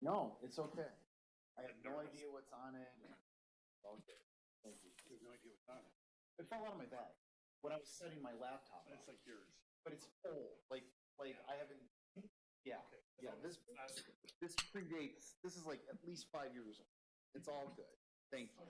No, it's okay. I have no idea what's on it. Okay, thank you. You have no idea what's on it. It fell out of my bag when I was setting my laptop up. It's like yours. But it's old, like I haven't, yeah, yeah, this predates, this is like at least 5 years old. It's all good. Thank you.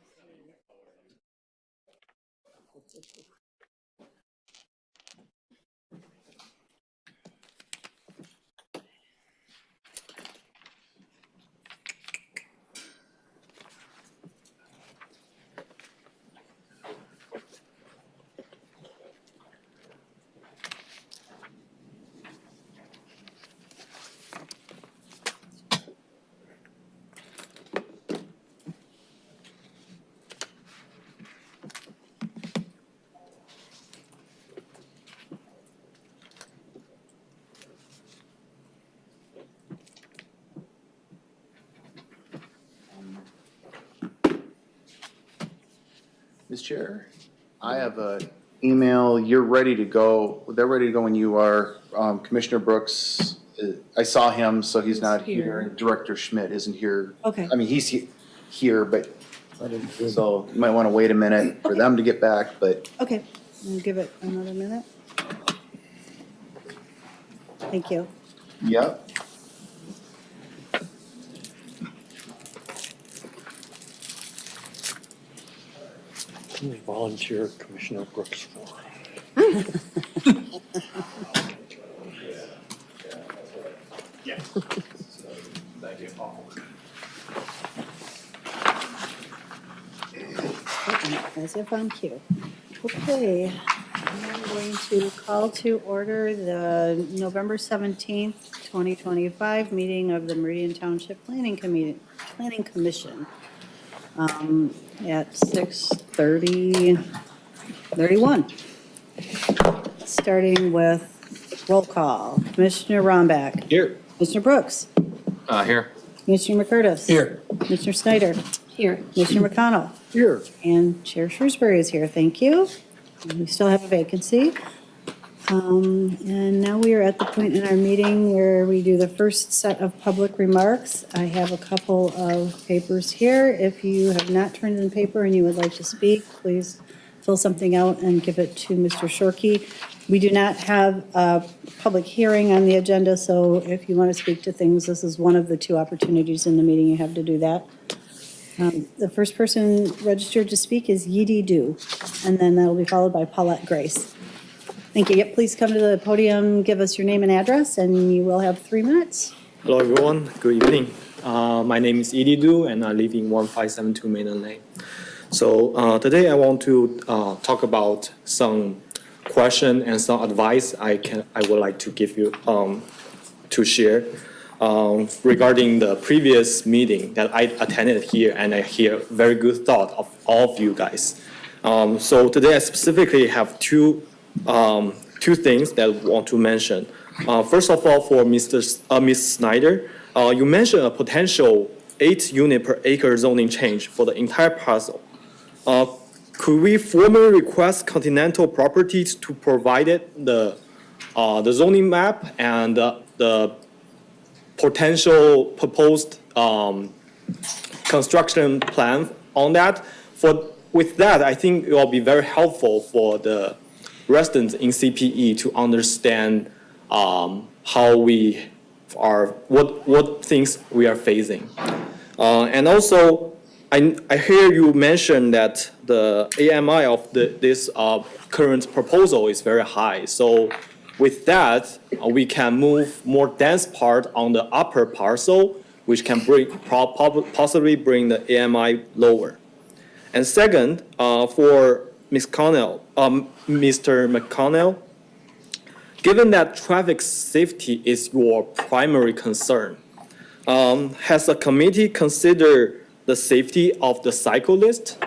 Ms. Chair, I have an email. You're ready to go. They're ready to go when you are. Commissioner Brooks, I saw him, so he's not here. Director Schmidt isn't here. Okay. I mean, he's here, but so you might want to wait a minute for them to get back, but. Okay, we'll give it another minute. Thank you. Yep. Who is volunteer Commissioner Brooks for? Yeah. Thank you. As if I'm here. Okay, I'm going to call to order the November 17th, 2025 meeting of the Meridian Township Planning Commission at 6:31. Starting with roll call. Commissioner Romback. Here. Commissioner Brooks. Here. Commissioner McCurtis. Here. Commissioner Snyder. Here. Commissioner McConnell. Here. And Chair Shrewsbury is here, thank you. And we still have a vacancy. And now we are at the point in our meeting where we do the first set of public remarks. I have a couple of papers here. If you have not turned in paper and you would like to speak, please fill something out and give it to Mr. Shorkey. We do not have a public hearing on the agenda, so if you want to speak to things, this is one of the 2 opportunities in the meeting you have to do that. The first person registered to speak is Yidi Du, and then that'll be followed by Paulette Grace. Thank you. Yep, please come to the podium, give us your name and address, and you will have 3 minutes. Hello, everyone. Good evening. My name is Edie Du, and I live in 1572 Maiden Lane. So today I want to talk about some question and some advice I would like to give you to share regarding the previous meeting that I attended here, and I hear very good thought of all of you guys. So today I specifically have two things that I want to mention. First of all, for Ms. Snyder, you mentioned a potential 8 unit per acre zoning change for the entire parcel. Could we formally request Continental Properties to provide the zoning map and the potential proposed construction plan on that? With that, I think it will be very helpful for the residents in CPE to understand how we are, what things we are facing. And also, I hear you mention that the AMI of this current proposal is very high. So with that, we can move more dense part on the upper parcel, which can possibly bring the AMI lower. And second, for Mr. McConnell, given that traffic safety is your primary concern, has the committee considered the safety of the cyclist?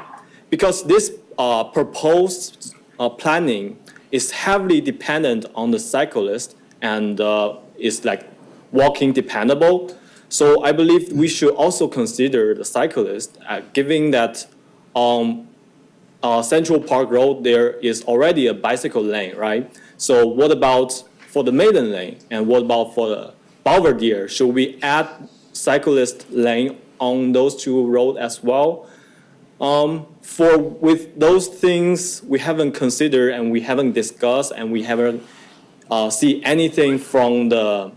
Because this proposed planning is heavily dependent on the cyclist and is like walking dependable. So I believe we should also consider the cyclist, given that on Central Park Road there is already a bicycle lane, right? So what about for the Maiden Lane, and what about for the Belvedere? Should we add cyclist lane on those two roads as well. With those things, we haven't considered and we haven't discussed and we haven't see anything from the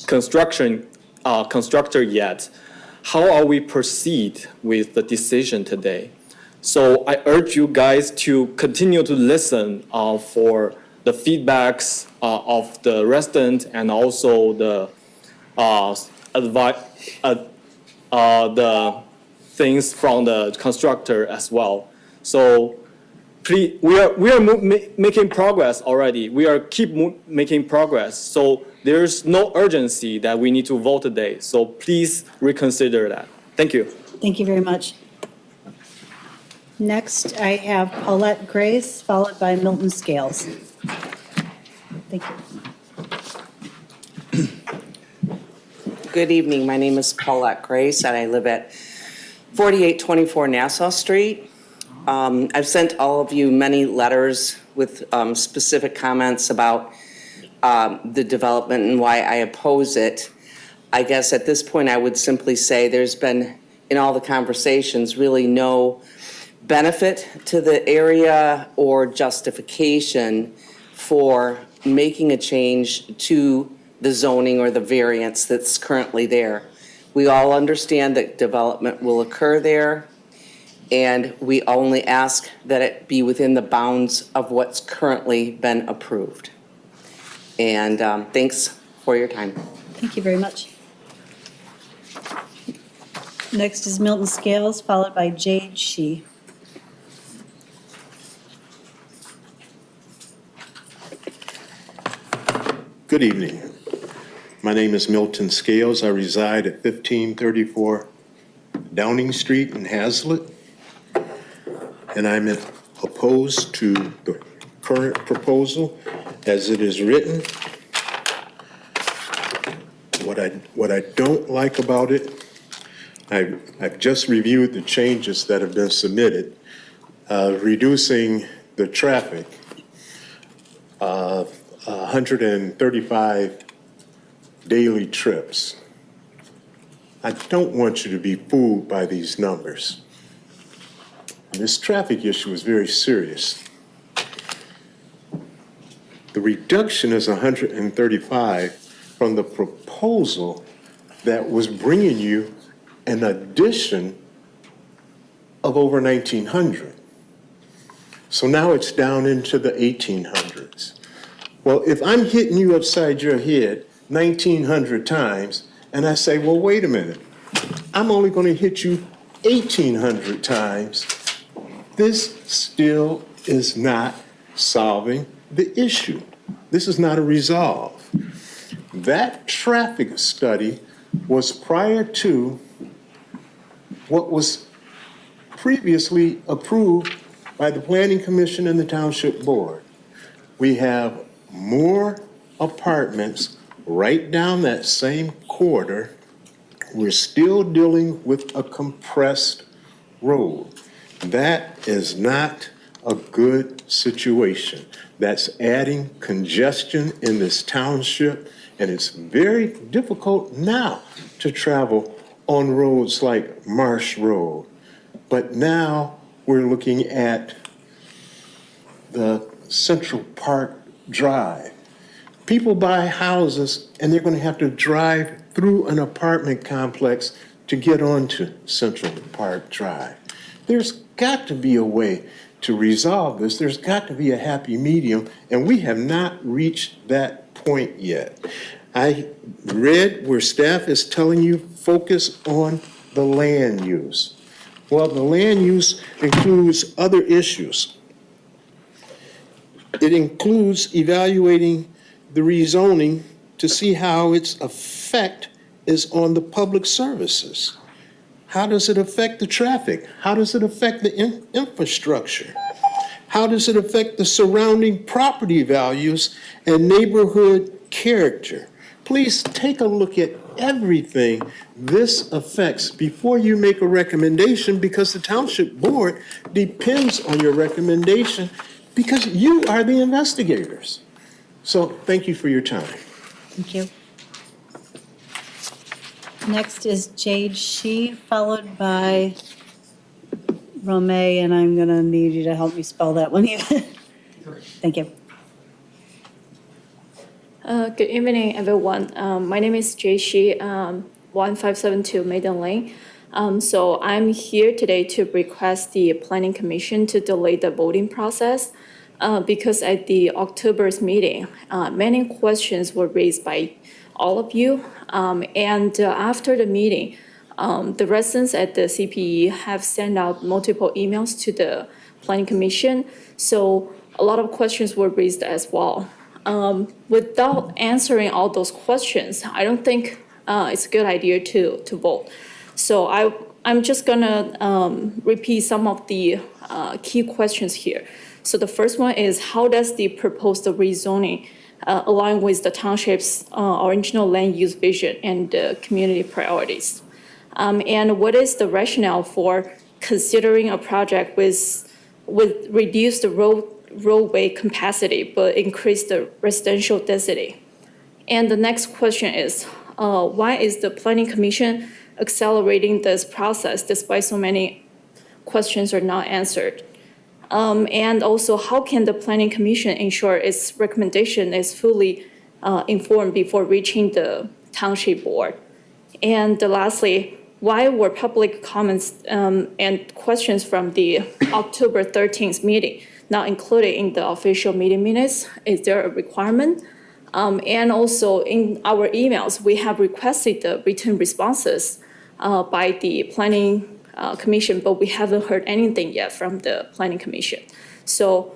constructor yet. How are we proceed with the decision today? So I urge you guys to continue to listen for the feedbacks of the residents and also the things from the constructor as well. So please, we are making progress already. We are making progress. So there's no urgency that we need to vote today. So please reconsider that. Thank you. Thank you very much. Next, I have Paulette Grace, followed by Milton Scales. Thank you. Good evening. My name is Paulette Grace, and I live at 4824 Nassau Street. I've sent all of you many letters with specific comments about the development and why I oppose it. I guess at this point, I would simply say there's been, in all the conversations, really no benefit to the area or justification for making a change to the zoning or the variance that's currently there. We all understand that development will occur there, and we only ask that it be within the bounds of what's currently been approved. And thanks for your time. Thank you very much. Next is Milton Scales, followed by Jade Shee. Good evening. My name is Milton Scales. I reside at 1534 Downing Street in Hazlet. And I'm opposed to the current proposal as it is written. What I don't like about it, I've just reviewed the changes that have been submitted, reducing the traffic 135 daily trips. I don't want you to be fooled by these numbers. This traffic issue is very serious. The reduction is 135 from the proposal that was bringing you an addition of over 1,900. So now it's down into the 1,800s. Well, if I'm hitting you upside your head 1,900 times, and I say, well, wait a minute, I'm only going to hit you 1,800 times, this still is not solving the issue. This is not a resolve. That traffic study was prior to what was previously approved by the Planning Commission and the Township Board. We have more apartments right down that same corridor. We're still dealing with a compressed road. That is not a good situation. That's adding congestion in this township, and it's very difficult now to travel on roads like Marsh Road. But now we're looking at the Central Park Drive. People buy houses and they're going to have to drive through an apartment complex to get onto Central Park Drive. There's got to be a way to resolve this. There's got to be a happy medium, and we have not reached that point yet. I read where staff is telling you focus on the land use. Well, the land use includes other issues. It includes evaluating the rezoning to see how its effect is on the public services. How does it affect the traffic? How does it affect the infrastructure? How does it affect the surrounding property values and neighborhood character? Please take a look at everything this affects before you make a recommendation, because the Township Board depends on your recommendation because you are the investigators. So thank you for your time. Thank you. Next is Jade Shi, followed by Romay, and I'm going to need you to help me spell that one. Thank you. Good evening, everyone. My name is Jay Shi, 1572 Maiden Lane. So I'm here today to request the Planning Commission to delay the voting process because at the October's meeting, many questions were raised by all of you. And after the meeting, the residents at the CPE have sent out multiple emails to the Planning Commission. So a lot of questions were raised as well. Without answering all those questions, I don't think it's a good idea to vote. So I'm just gonna repeat some of the key questions here. So the first one is, how does the proposed rezoning align with the township's original land use vision and community priorities? And what is the rationale for considering a project with reduced roadway capacity but increase the residential density? And the next question is, why is the Planning Commission accelerating this process despite so many questions are not answered? And also, how can the Planning Commission ensure its recommendation is fully informed before reaching the Township Board? And lastly, why were public comments and questions from the October 13th meeting not included in the official meeting minutes? Is there a requirement? And also, in our emails, we have requested the written responses by the Planning Commission, but we haven't heard anything yet from the Planning Commission. So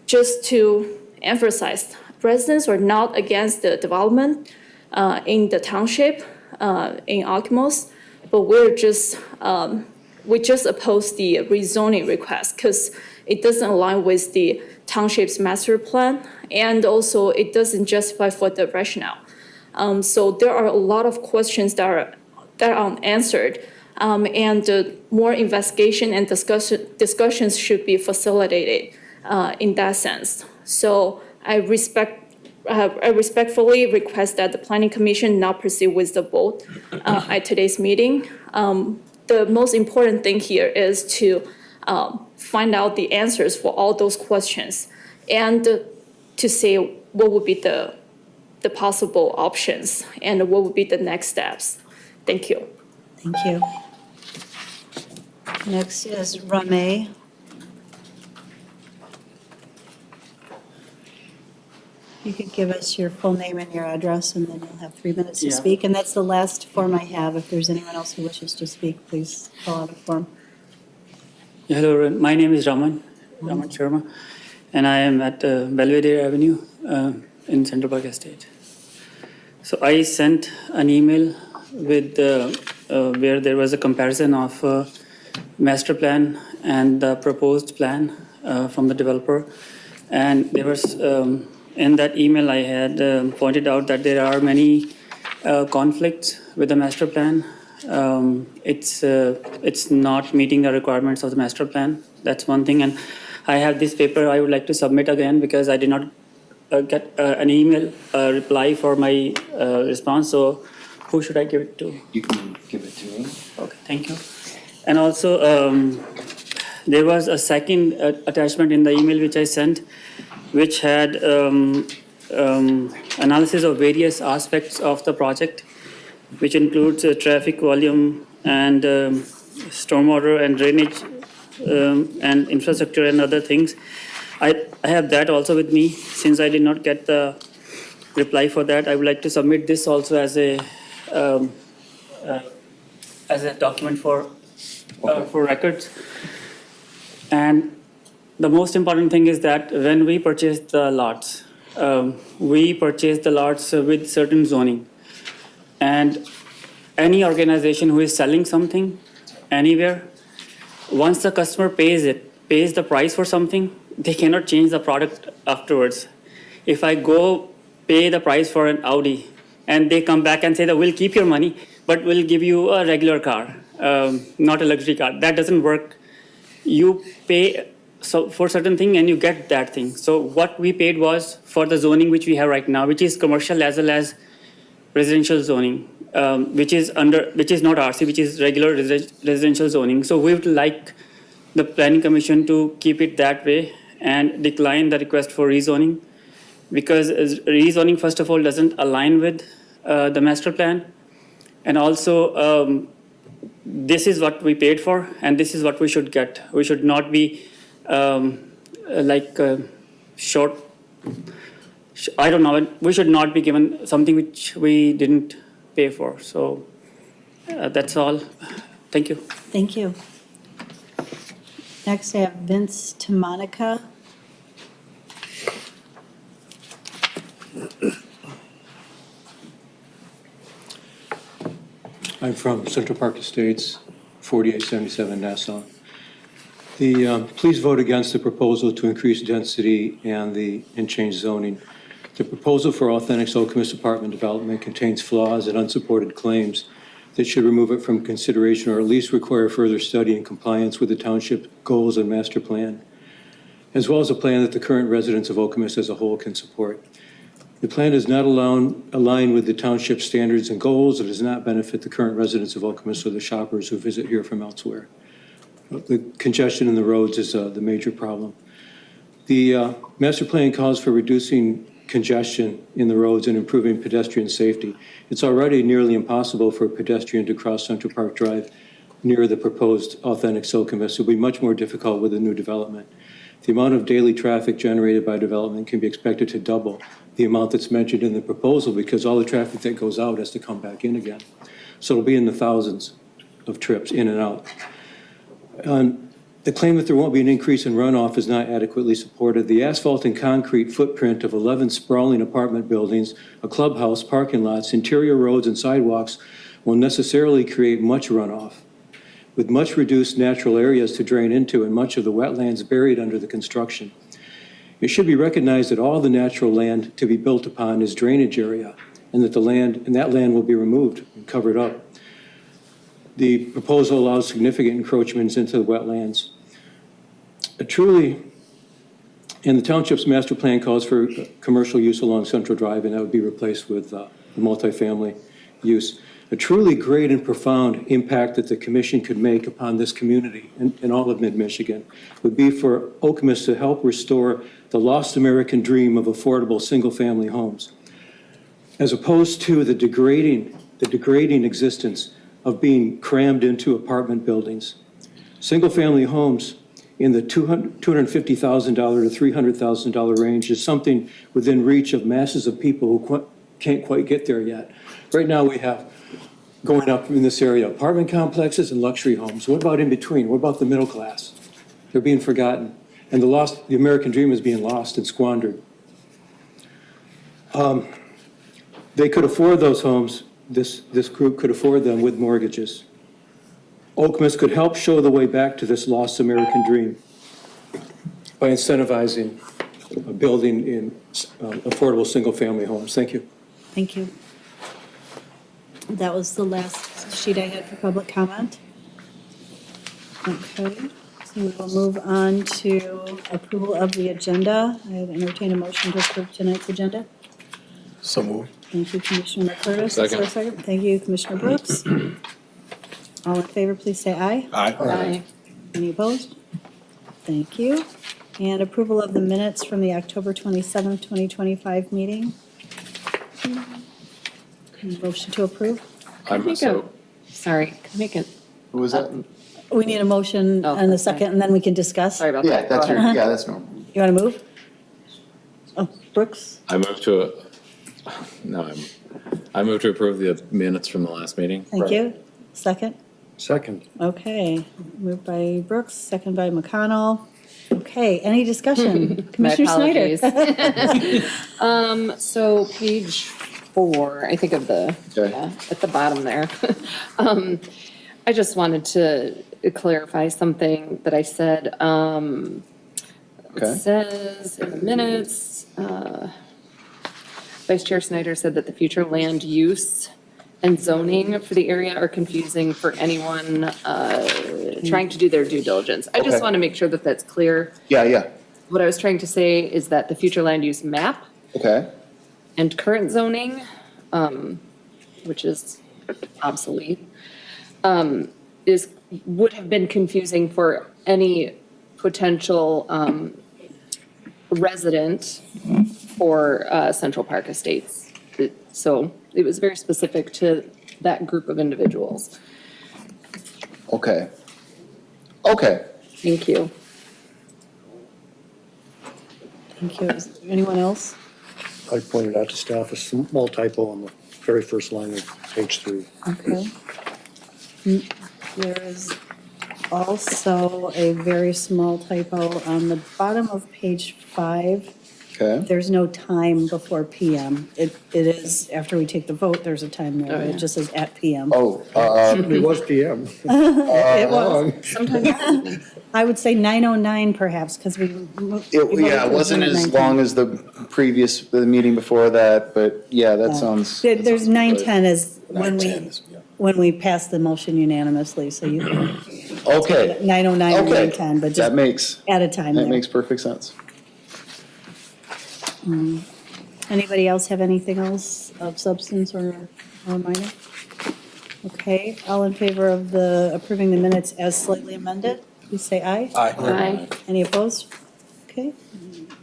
just to emphasize, residents are not against the development in the township, in Okemos, but we just oppose the rezoning request because it doesn't align with the township's master plan, and also it doesn't justify for the rationale. So there are a lot of questions that are unanswered, and more investigation and discussions should be facilitated in that sense. So I respectfully request that the Planning Commission not proceed with the vote at today's meeting. The most important thing here is to find out the answers for all those questions and to say what would be the possible options and what would be the next steps. Thank you. Thank you. Next is Ramey. You could give us your full name and your address, and then you'll have 3 minutes to Yeah. speak. And that's the last form I have. If there's anyone else who wishes to speak, please fill out a form. Hello, my name is Raman Sharma, and I am at Belvedere Avenue in Central Park Estate. So I sent an email with where there was a comparison of master plan and the proposed plan from the developer, and there was in that email I had pointed out that there are many conflicts with the master plan. It's not meeting the requirements of the master plan. That's one thing. And I have this paper I would like to submit again because I did not get an email reply for my response. So who should I give it to? You can give it to me. Okay, thank you. And also, there was a second attachment in the email which I sent, which had analysis of various aspects of the project, which includes traffic volume and stormwater and drainage and infrastructure and other things. I have that also with me. Since I did not get the reply for that, I would like to submit this also as a document for records. And the most important thing is that when we purchase the lots, with certain zoning. And any organization who is selling something anywhere, once the customer pays the price for something, they cannot change the product afterwards. If I go pay the price for an Audi and they come back and say that we'll keep your money, but we'll give you a regular car, not a luxury car, that doesn't work. You pay for certain thing and you get that thing. So what we paid was for the zoning which we have right now, which is commercial as well as residential zoning, which is not RC, which is regular residential zoning. So we would like the planning commission to keep it that way and decline the request for rezoning, because rezoning, first of all, doesn't align with the master plan. And also, this is what we paid for, and this is what we should get. We should not be short. I don't know. We should not be given something which we didn't pay for. So that's all. Thank you. Thank you. Next, I have Vince to Monica. I'm from Central Park Estates, 4877 Nassau. Please vote against the proposal to increase density and change zoning. The proposal for Authentic Okemos apartment development contains flaws and unsupported claims that should remove it from consideration or at least require further study in compliance with the township goals and master plan, as well as a plan that the current residents of Okemos as a whole can support. The plan does not align with the township standards and goals. It does not benefit the current residents of Okemos or the shoppers who visit here from elsewhere. The congestion in the roads is the major problem. The master plan calls for reducing congestion in the roads and improving pedestrian safety. It's already nearly impossible for a pedestrian to cross Central Park Drive near the proposed Authentic Okemos. It will be much more difficult with the new development. The amount of daily traffic generated by development can be expected to double the amount that's mentioned in the proposal, because all the traffic that goes out has to come back in again. So it'll be in the thousands of trips in and out. The claim that there won't be an increase in runoff is not adequately supported. The asphalt and concrete footprint of 11 sprawling apartment buildings, a clubhouse, parking lots, interior roads, and sidewalks will necessarily create much runoff, with much reduced natural areas to drain into and much of the wetlands buried under the construction. It should be recognized that all the natural land to be built upon is drainage area, and that that land will be removed and covered up. The proposal allows significant encroachments into the wetlands. And the township's master plan calls for commercial use along Central Drive, and that would be replaced with multifamily use. A truly great and profound impact that the commission could make upon this community and all of mid-Michigan would be for Okemos to help restore the lost American dream of affordable single-family homes, as opposed to the degrading existence of being crammed into apartment buildings. Single-family homes in the $250,000 to $300,000 range is something within reach of masses of people who can't quite get there yet. Right now we have, going up in this area, apartment complexes and luxury homes. What about in between? What about the middle class? They're being forgotten. And the American dream is being lost and squandered. They could afford those homes. This group could afford them with mortgages. Okemos could help show the way back to this lost American dream by incentivizing building in affordable single-family homes. Thank you. Thank you. That was the last sheet I had for public comment. Okay, so we will move on to approval of the agenda. I would entertain a motion to approve tonight's agenda. So moved. Thank you, Commissioner McCurtis. Is there a second? Thank you, Commissioner Brooks. All in favor, please say aye. Aye. Any opposed? Thank you. And approval of the minutes from the October 27th, 2025 meeting. Motion to approve. Sorry, can I make it? Who was that? We need a motion Oh, and a okay. second, and then we can discuss. Sorry about Yeah, that. that's Go your, ahead. yeah, that's normal. You want to move? Oh, Brooks? I move to approve the minutes from the last meeting. Thank you. Second? Second. Okay. Moved by Brooks, second by McConnell. Okay, any discussion? My Commissioner Snyder? apologies. So page 4, I think of the, Okay. yeah, at the bottom there. I just wanted to clarify something that I said. Okay. It says in the minutes, Vice Chair Snyder said that the future land use and zoning for the area are confusing for anyone trying to do their due diligence. I just Okay. want to make sure that that's clear. Yeah. What I was trying to say is that the future land use map Okay. and current zoning which is obsolete, would have been confusing for any potential resident for Central Park Estates. So it was very specific to that group of individuals. Okay. Okay. Thank you. Thank you. Is there anyone else? I pointed out to staff a small typo on the very first line of page 3. Okay. There is also a very small typo on the bottom of page 5. Okay. There's no time before PM. It is, after we take the vote, there's a time there. It just says at PM. Oh, It was PM. It was, Sometimes, I would say 9:09 perhaps, because we. it wasn't as long as the meeting before that, but yeah, that sounds. There's 9:10 is when 9:10 is, yeah. when we pass the motion unanimously, so you can, Okay. 9:09 or Okay. 9:10, but That just makes, at a time that there. makes perfect sense. Anybody else have anything else of substance or minor? Okay, all in favor of approving the minutes as slightly amended, please say aye. aye. Any opposed? Okay,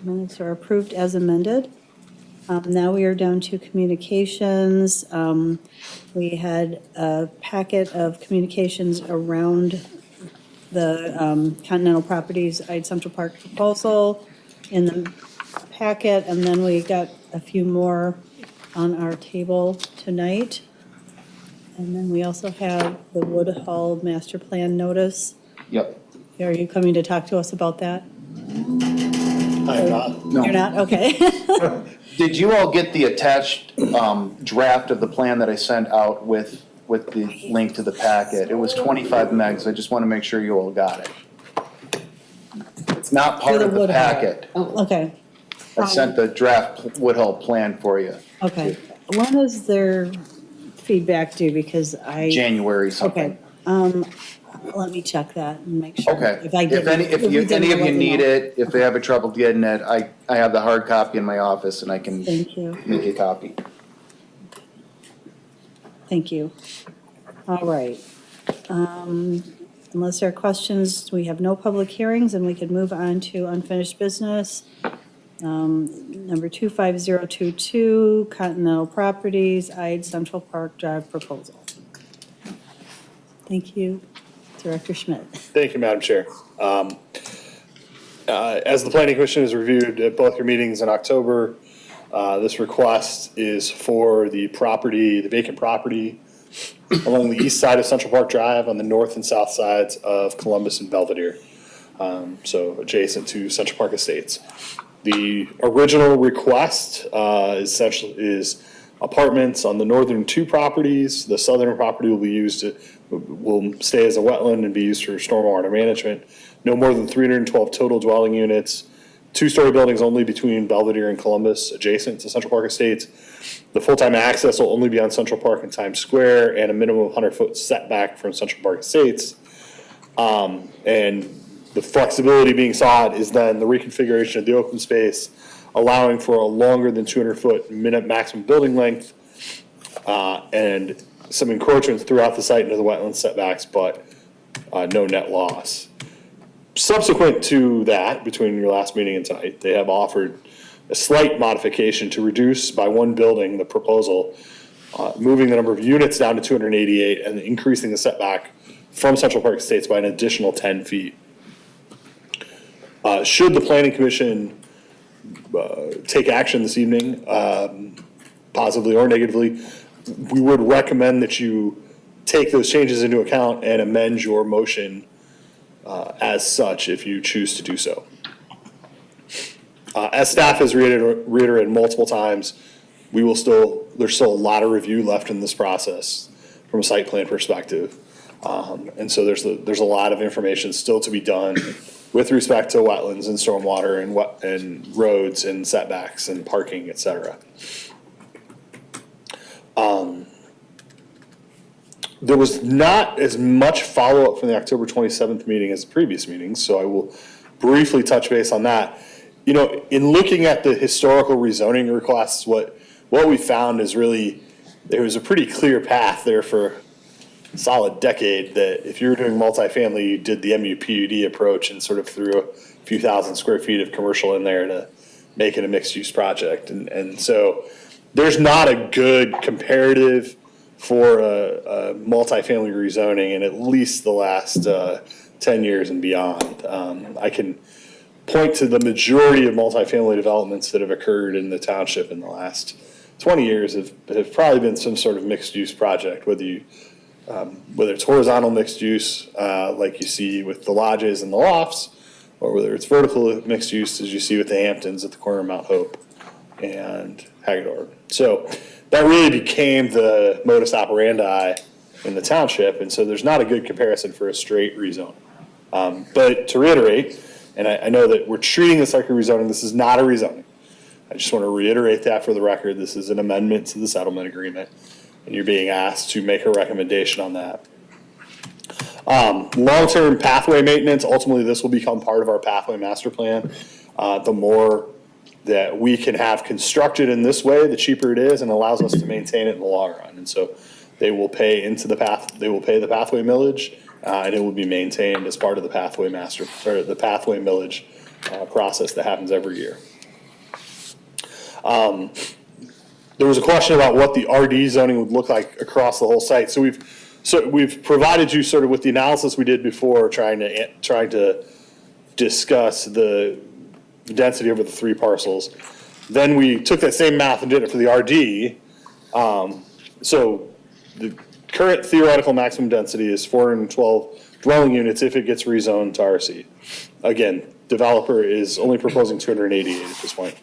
minutes are approved as amended. Now we are down to communications. We had a packet of communications around the Continental Properties Ide Central Park proposal in the packet, and then we got a few more on our table tonight. And then we also have the Woodhull Master Plan Notice. Yep. Are you coming to talk to us about that? I'm not. No. You're not? Okay. Did you all get the attached draft of the plan that I sent out with the link to the packet? It was 25 megs. I just want to make sure you all got it. It's not part the of the Woodhull. packet. Okay, I sent the draft Woodhull plan for you, okay. When is their feedback due? Because January something. Okay, let me check that and make sure. Okay. If I did. If any of you need it, if they have a trouble getting it, I have the hard copy in my office and I can Thank you, make a copy. thank you. All right. Unless there are questions, we have no public hearings, and we could move on to unfinished business. Number 25022, Continental Properties, Ide Central Park Drive proposal. Thank you, Director Schmidt. Thank you, Madam Chair. As the Planning Commission has reviewed at both your meetings in October, this request is for the property, the vacant property along the east side of Central Park Drive on the north and south sides of Columbus and Belvedere, so adjacent to Central Park Estates. The original request is apartments on the northern 2 properties. The southern property will stay as a wetland and be used for stormwater management. No more than 312 total dwelling units, 2-story buildings only between Belvedere and Columbus, adjacent to Central Park Estates. The full-time access will only be on Central Park and Times Square, and a minimum of 100-foot setback from Central Park Estates. And the flexibility being sought is then the reconfiguration of the open space, allowing for a longer than 200-foot minute maximum building length, and some encroachments throughout the site into the wetland setbacks, but no net loss. Subsequent to that, between your last meeting and tonight, they have offered a slight modification to reduce by 1 building the proposal, moving the number of units down to 288 and increasing the setback from Central Park Estates by an additional 10 feet. Should the Planning Commission take action this evening, positively or negatively, we would recommend that you take those changes into account and amend your motion as such if you choose to do so. As staff has reiterated multiple times, there's still a lot of review left in this process from a site plan perspective. And so there's a lot of information still to be done with respect to wetlands and stormwater and roads and setbacks and parking, et cetera. There was not as much follow-up from the October 27th meeting as the previous meetings, so I will briefly touch base on that. You know, in looking at the historical rezoning requests, what we found is really there was a pretty clear path there for a solid decade that if you were doing multifamily, you did the MUPUD approach and sort of threw a few thousand square feet of commercial in there to make it a mixed-use project. And so there's not a good comparative for a multifamily rezoning in at least the last 10 years and beyond. I can point to the majority of multifamily developments that have occurred in the township in the last 20 years have probably been some sort of mixed-use project, whether it's horizontal mixed use, like you see with the lodges and the lofts, or whether it's vertical mixed use, as you see with the Hamptons at the corner of Mount Hope and Hagedorn. So that really became the modus operandi in the township, and so there's not a good comparison for a straight rezone. But to reiterate, and I know that we're treating this like a rezoning, this is not a rezoning. I just want to reiterate that for the record. This is an amendment to the settlement agreement, and you're being asked to make a recommendation on that. Long-term pathway maintenance, ultimately this will become part of our pathway master plan. The more that we can have constructed in this way, the cheaper it is and allows us to maintain it in the long run. And so they will pay into the they will pay the pathway millage, and it will be maintained as part of the pathway master, or the pathway millage process that happens every year. There was a question about what the RD zoning would look like across the whole site. So we've provided you sort of with the analysis we did before, trying to discuss the density over the 3 parcels. Then we took that same math and did it for the RD. So the current theoretical maximum density is 412 dwelling units if it gets rezoned to RC. Again, developer is only proposing 288 at this point.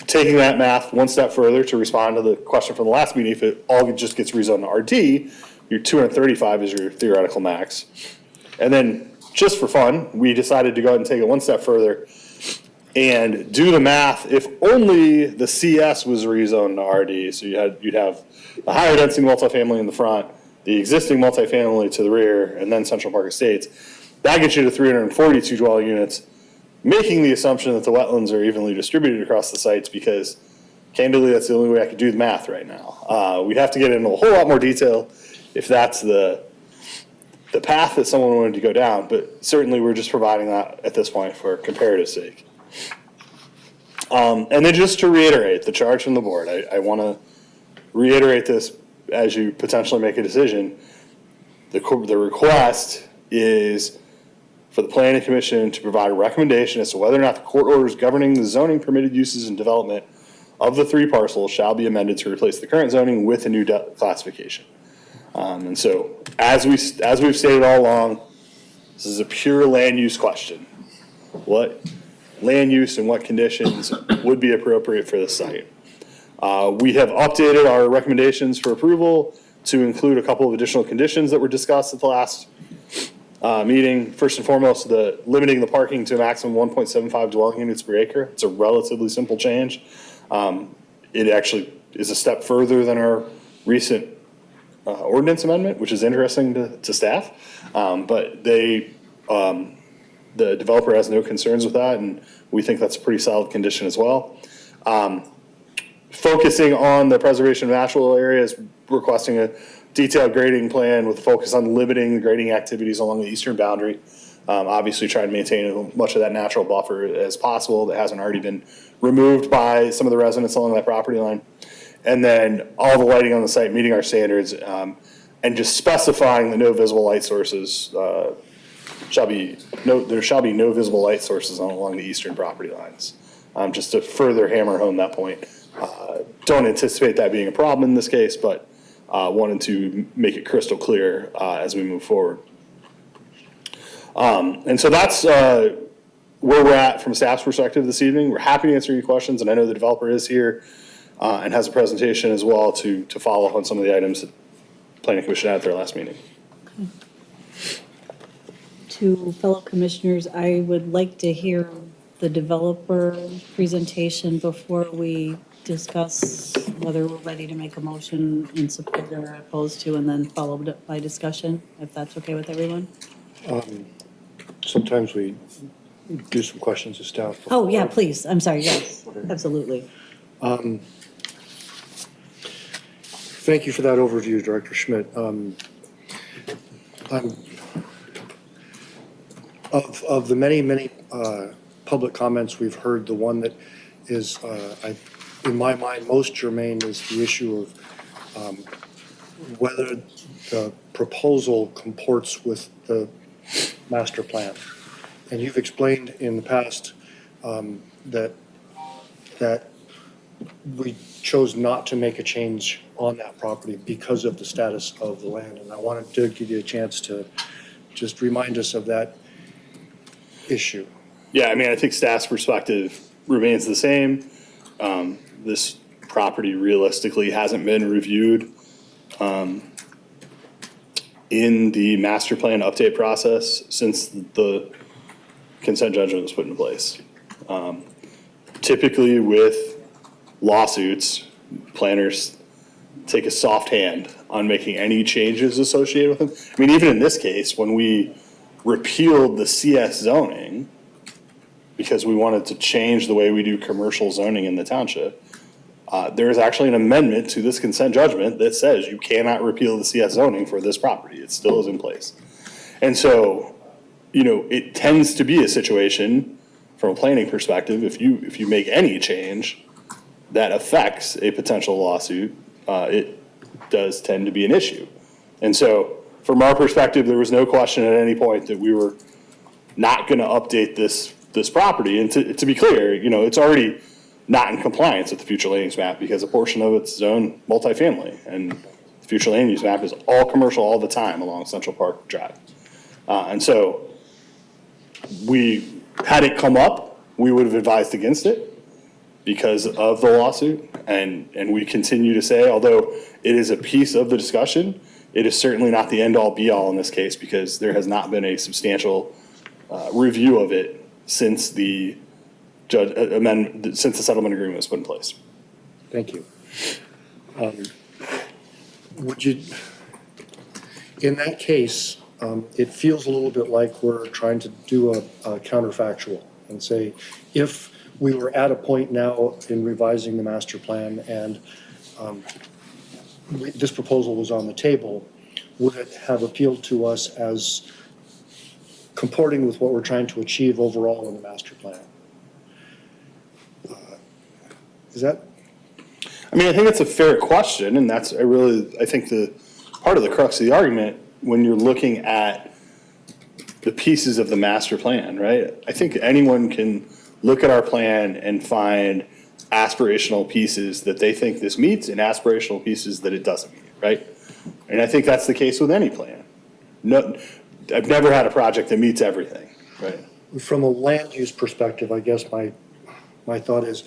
Taking that math one step further to respond to the question from the last meeting, if it all just gets rezoned to RD, your 235 is your theoretical max. And then just for fun, we decided to go ahead and take it one step further and do the math. If only the CS was rezoned to RD, so you'd have the higher density multifamily in the front, the existing multifamily to the rear, and then Central Park Estates, that gets you to 342 dwelling units, making the assumption that the wetlands are evenly distributed across the sites, because candidly, that's the only way I could do the math right now. We'd have to get into a whole lot more detail if that's the path that someone wanted to go down, but certainly we're just providing that at this point for comparative sake. And then just to reiterate the charge from the board, I want to reiterate this as you potentially make a decision. The request is for the planning commission to provide a recommendation as to whether or not the court orders governing the zoning permitted uses and development of the 3 parcels shall be amended to replace the current zoning with a new classification. And so, as we've stated all along, this is a pure land use question. What land use and what conditions would be appropriate for the site? We have updated our recommendations for approval to include a couple of additional conditions that were discussed at the last meeting. First and foremost, limiting the parking to a maximum 1.75 dwelling units per acre. It's a relatively simple change. It actually is a step further than our recent ordinance amendment, which is interesting to staff. But the developer has no concerns with that, and we think that's a pretty solid condition as well. Focusing on the preservation of natural areas, requesting a detailed grading plan with a focus on limiting the grading activities along the eastern boundary. Obviously trying to maintain as much of that natural buffer as possible that hasn't already been removed by some of the residents along that property line. And then all the lighting on the site meeting our standards, and just specifying that no visible light sources there shall be no visible light sources along the eastern property lines. Just to further hammer home that point. Don't anticipate that being a problem in this case, but wanted to make it crystal clear as we move forward. And so that's where we're at from staff's perspective this evening. We're happy to answer your questions, and I know the developer is here and has a presentation as well to follow up on some of the items that Planning Commission had at their last meeting. To fellow commissioners, I would like to hear the developer presentation before we discuss whether we're ready to make a motion in support or opposed to, and then followed up by discussion, if that's okay with everyone. Sometimes we do some questions of staff. Oh, yeah, please. I'm sorry. Yes, absolutely. Thank you for that overview, Director Schmidt. Of the many public comments we've heard, the one that is, in my mind, most germane is the issue of whether the proposal comports with the master plan. And you've explained in the past that we chose not to make a change on that property because of the status of the land. And I wanted to give you a chance to just remind us of that issue. Yeah, I mean, I think staff's perspective remains the same. This property realistically hasn't been reviewed in the master plan update process since the consent judgment was put into place. Typically with lawsuits, planners take a soft hand on making any changes associated with them. I mean, even in this case, when we repealed the CS zoning because we wanted to change the way we do commercial zoning in the township, there is actually an amendment to this consent judgment that says you cannot repeal the CS zoning for this property. It still is in place. And so, you know, it tends to be a situation from a planning perspective, if you make any change that affects a potential lawsuit, it does tend to be an issue. And so from our perspective, there was no question at any point that we were not going to update this property. And to be clear, you know, it's already not in compliance with the future land use map because a portion of it's zoned multifamily. And the future land use map is all commercial all the time along Central Park Drive. And so had it come up, we would have advised against it because of the lawsuit. And we continue to say, although it is a piece of the discussion, it is certainly not the end all be all in this case because there has not been a substantial review of it since the since the settlement agreement was put in place. Thank you. Would you, in that case, it feels a little bit like we're trying to do a counterfactual and say, if we were at a point now in revising the master plan and this proposal was on the table, would it have appealed to us as comporting with what we're trying to achieve overall in the master plan? Is that? I mean, I think it's a fair question, and that's I think the part of the crux of the argument when you're looking at the pieces of the master plan, right? I think anyone can look at our plan and find aspirational pieces that they think this meets and aspirational pieces that it doesn't meet, right? And I think that's the case with any plan. No, I've never had a project that meets everything, right? From a land use perspective, I guess my thought is,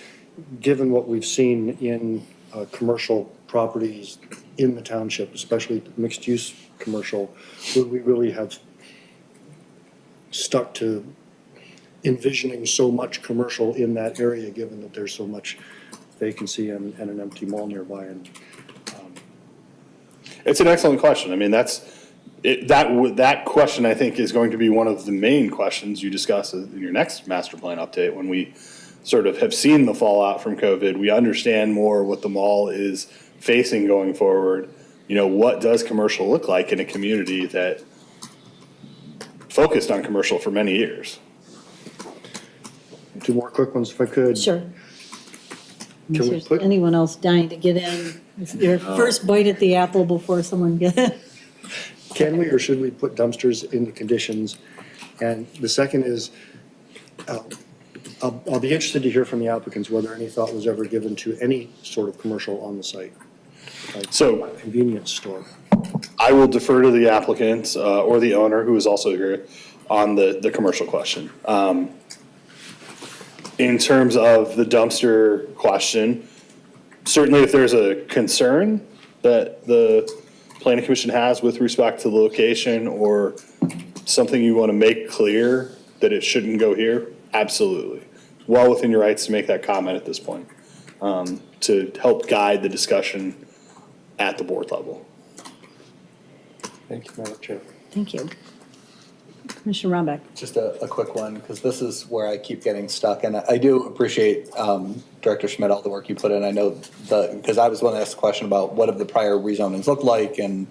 given what we've seen in commercial properties in the township, especially mixed-use commercial, would we really have stuck to envisioning so much commercial in that area, given that there's so much vacancy and an empty mall nearby? And it's an excellent question. I mean, that question, I think, is going to be one of the main questions you discuss in your next master plan update when we sort of have seen the fallout from COVID. We understand more what the mall is facing going forward. You know, what does commercial look like in a community that focused on commercial for many years? two more quick ones if I could. Sure. Can we Is put- there anyone else dying to get in? It's your first bite at the apple before someone gets in. Can we or should we put dumpsters in the conditions? And the second is, I'll be interested to hear from the applicants whether any thought was ever given to any sort of commercial on the site, like So- a convenience store. I will defer to the applicant or the owner, who is also here, on the commercial question. In terms of the dumpster question, certainly if there's a concern that the planning commission has with respect to the location or something you want to make clear that it shouldn't go here, absolutely. Well within your rights to make that comment at this point, to help guide the discussion at the board level. Thank you, Madam Chair. Thank you. Commissioner Rombeck. Just a quick one, because this is where I keep getting stuck, and I do appreciate Director Schmidt, all the work you put in. I know because I was the one that asked the question about what have the prior rezonings looked like, and,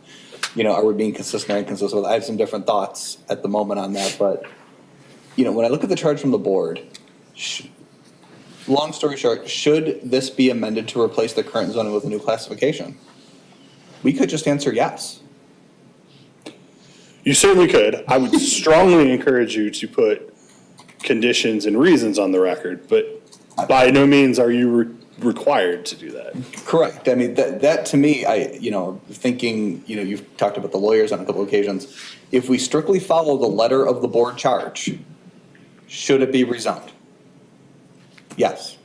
are we being consistent or inconsistent? I have some different thoughts at the moment on that, but, when I look at the charge from the board, long story short, should this be amended to replace the current zoning with a new classification? We could just answer yes. You certainly could. I would strongly encourage you to put conditions and reasons on the record, but by no means are you required to do that. Correct. I mean, that to me, thinking, you've talked about the lawyers on a couple of occasions. If we strictly follow the letter of the board charge, should it be rezoned? Yes.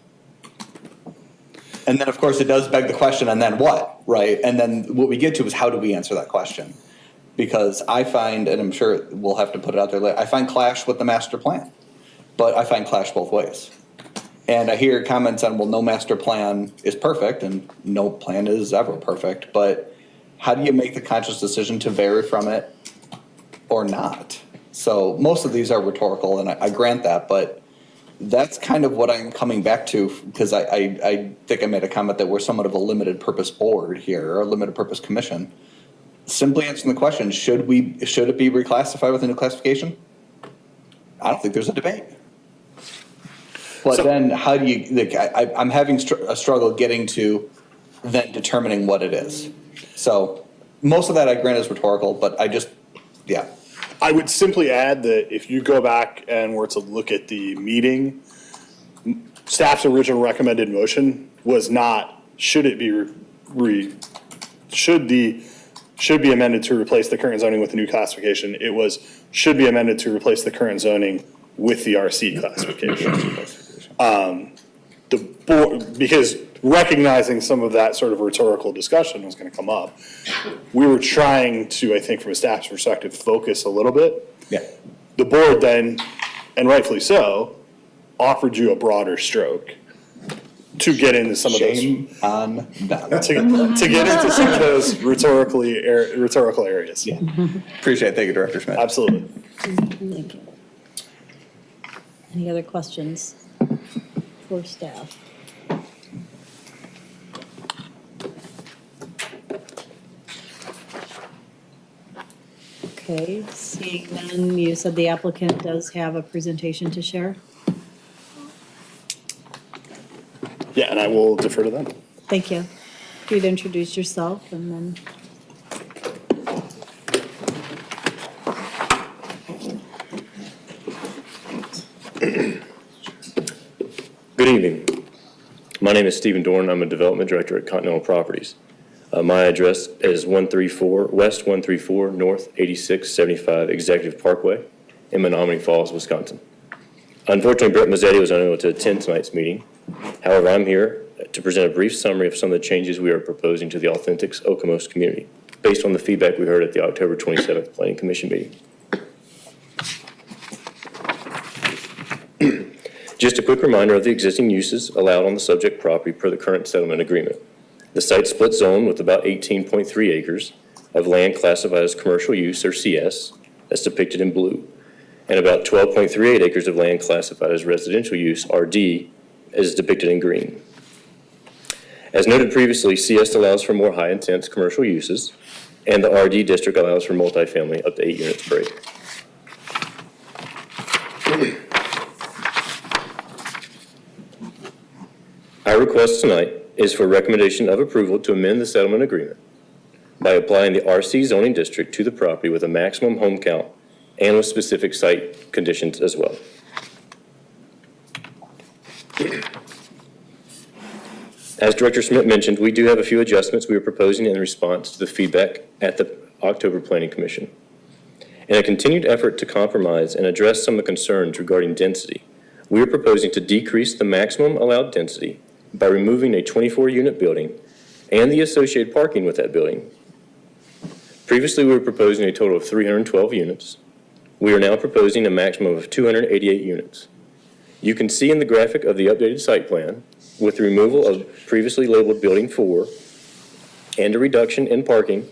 And then, of course, it does beg the question, and then what, right? And then what we get to is how do we answer that question? Because I find, and I'm sure we'll have to put it out there later, I find clash with the master plan, but I find clash both ways. And I hear comments on, well, no master plan is perfect, and no plan is ever perfect, but how do you make the conscious decision to vary from it or not? So most of these are rhetorical, and I grant that, but that's kind of what I'm coming back to, because I think I made a comment that we're somewhat of a limited purpose board here, or a limited purpose commission. Simply answering the question, should it be reclassified with a new classification? I don't think there's a debate. But then how do you, I'm having a struggle getting to then determining what it is. So most of that I grant is rhetorical, but yeah. I would simply add that if you go back and were to look at the meeting, staff's original recommended motion was not, should be amended to replace the current zoning with a new classification. It was, should be amended to replace the current zoning with the RC classification. The board, because recognizing some of that sort of rhetorical discussion was going to come up, we were trying to, I think from a staff's perspective, focus a little bit. Yeah. The board then, and rightfully so, offered you a broader stroke to get into some of those. Shame on them. To get into some of those rhetorical areas. Yeah. Appreciate it. Thank you, Director Schmidt. Absolutely. Thank you. Any other questions for staff? Okay, seeing none, you said the applicant does have a presentation to share? Yeah, and I will defer to them. Thank you. If you'd introduce yourself and then. Good evening. My name is Stephen Dorn. I'm a development director at Continental Properties. My address is 134 West 134 North 8675 Executive Parkway in Menominee Falls, Wisconsin. Unfortunately, Brett Mazzetti was unable to attend tonight's meeting. However, I'm here to present a brief summary of some of the changes we are proposing to the Authentics Okemos community, based on the feedback we heard at the October 27th Planning Commission meeting. Just a quick reminder of the existing uses allowed on the subject property per the current settlement agreement. The site split zone with about 18.3 acres of land classified as commercial use, or CS, that's depicted in blue, and about 12.38 acres of land classified as residential use, RD, is depicted in green. As noted previously, CS allows for more high-intense commercial uses, and the RD district allows for multifamily up to 8 units per acre. Our request tonight is for recommendation of approval to amend the settlement agreement by applying the RC zoning district to the property with a maximum home count and with specific site conditions as well. As Director Schmidt mentioned, we do have a few adjustments we are proposing in response to the feedback at the October Planning Commission. In a continued effort to compromise and address some of the concerns regarding density, we are proposing to decrease the maximum allowed density by removing a 24-unit building and the associated parking with that building. Previously, we were proposing a total of 312 units. We are now proposing a maximum of 288 units. You can see in the graphic of the updated site plan, with the removal of previously labeled Building 4 and a reduction in parking,